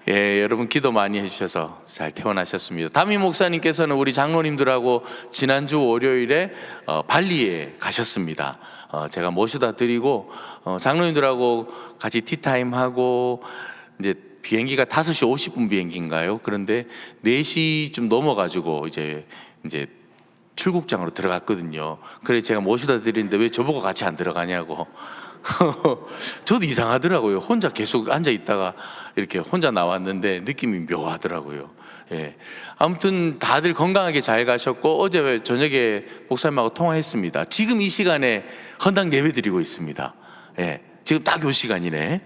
예, 여러분 기도 많이 해주셔서 잘 퇴원하셨습니다. 담임 목사님께서는 우리 장로님들하고 지난주 월요일에 발리에 가셨습니다. 제가 모셔다 드리고 장로님들하고 같이 티타임 하고 이제 비행기가 5시 50분 비행기인가요? 그런데 4시쯤 넘어가지고 이제 출국장으로 들어갔거든요. 그래서 제가 모셔다 드리는데 왜 저보고 같이 안 들어가냐고. 저도 이상하더라고요. 혼자 계속 앉아 있다가 이렇게 혼자 나왔는데 느낌이 묘하더라고요. 예. 아무튼 다들 건강하게 잘 가셨고 어제 저녁에 목사님하고 통화했습니다. 지금 이 시간에 헌당 예배 드리고 있습니다. 예. 지금 딱 요 시간이네.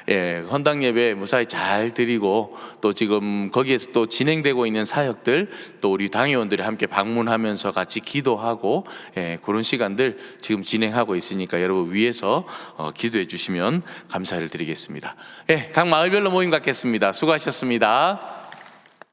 예, 헌당 예배 무사히 잘 드리고 또 지금 거기에서 또 진행되고 있는 사역들 또 우리 당회원들이 함께 방문하면서 같이 기도하고 예, 그런 시간들 지금 진행하고 있으니까 여러분 위에서 기도해 주시면 감사를 드리겠습니다. 예, 각 마을별로 모임 갖겠습니다. 수고하셨습니다.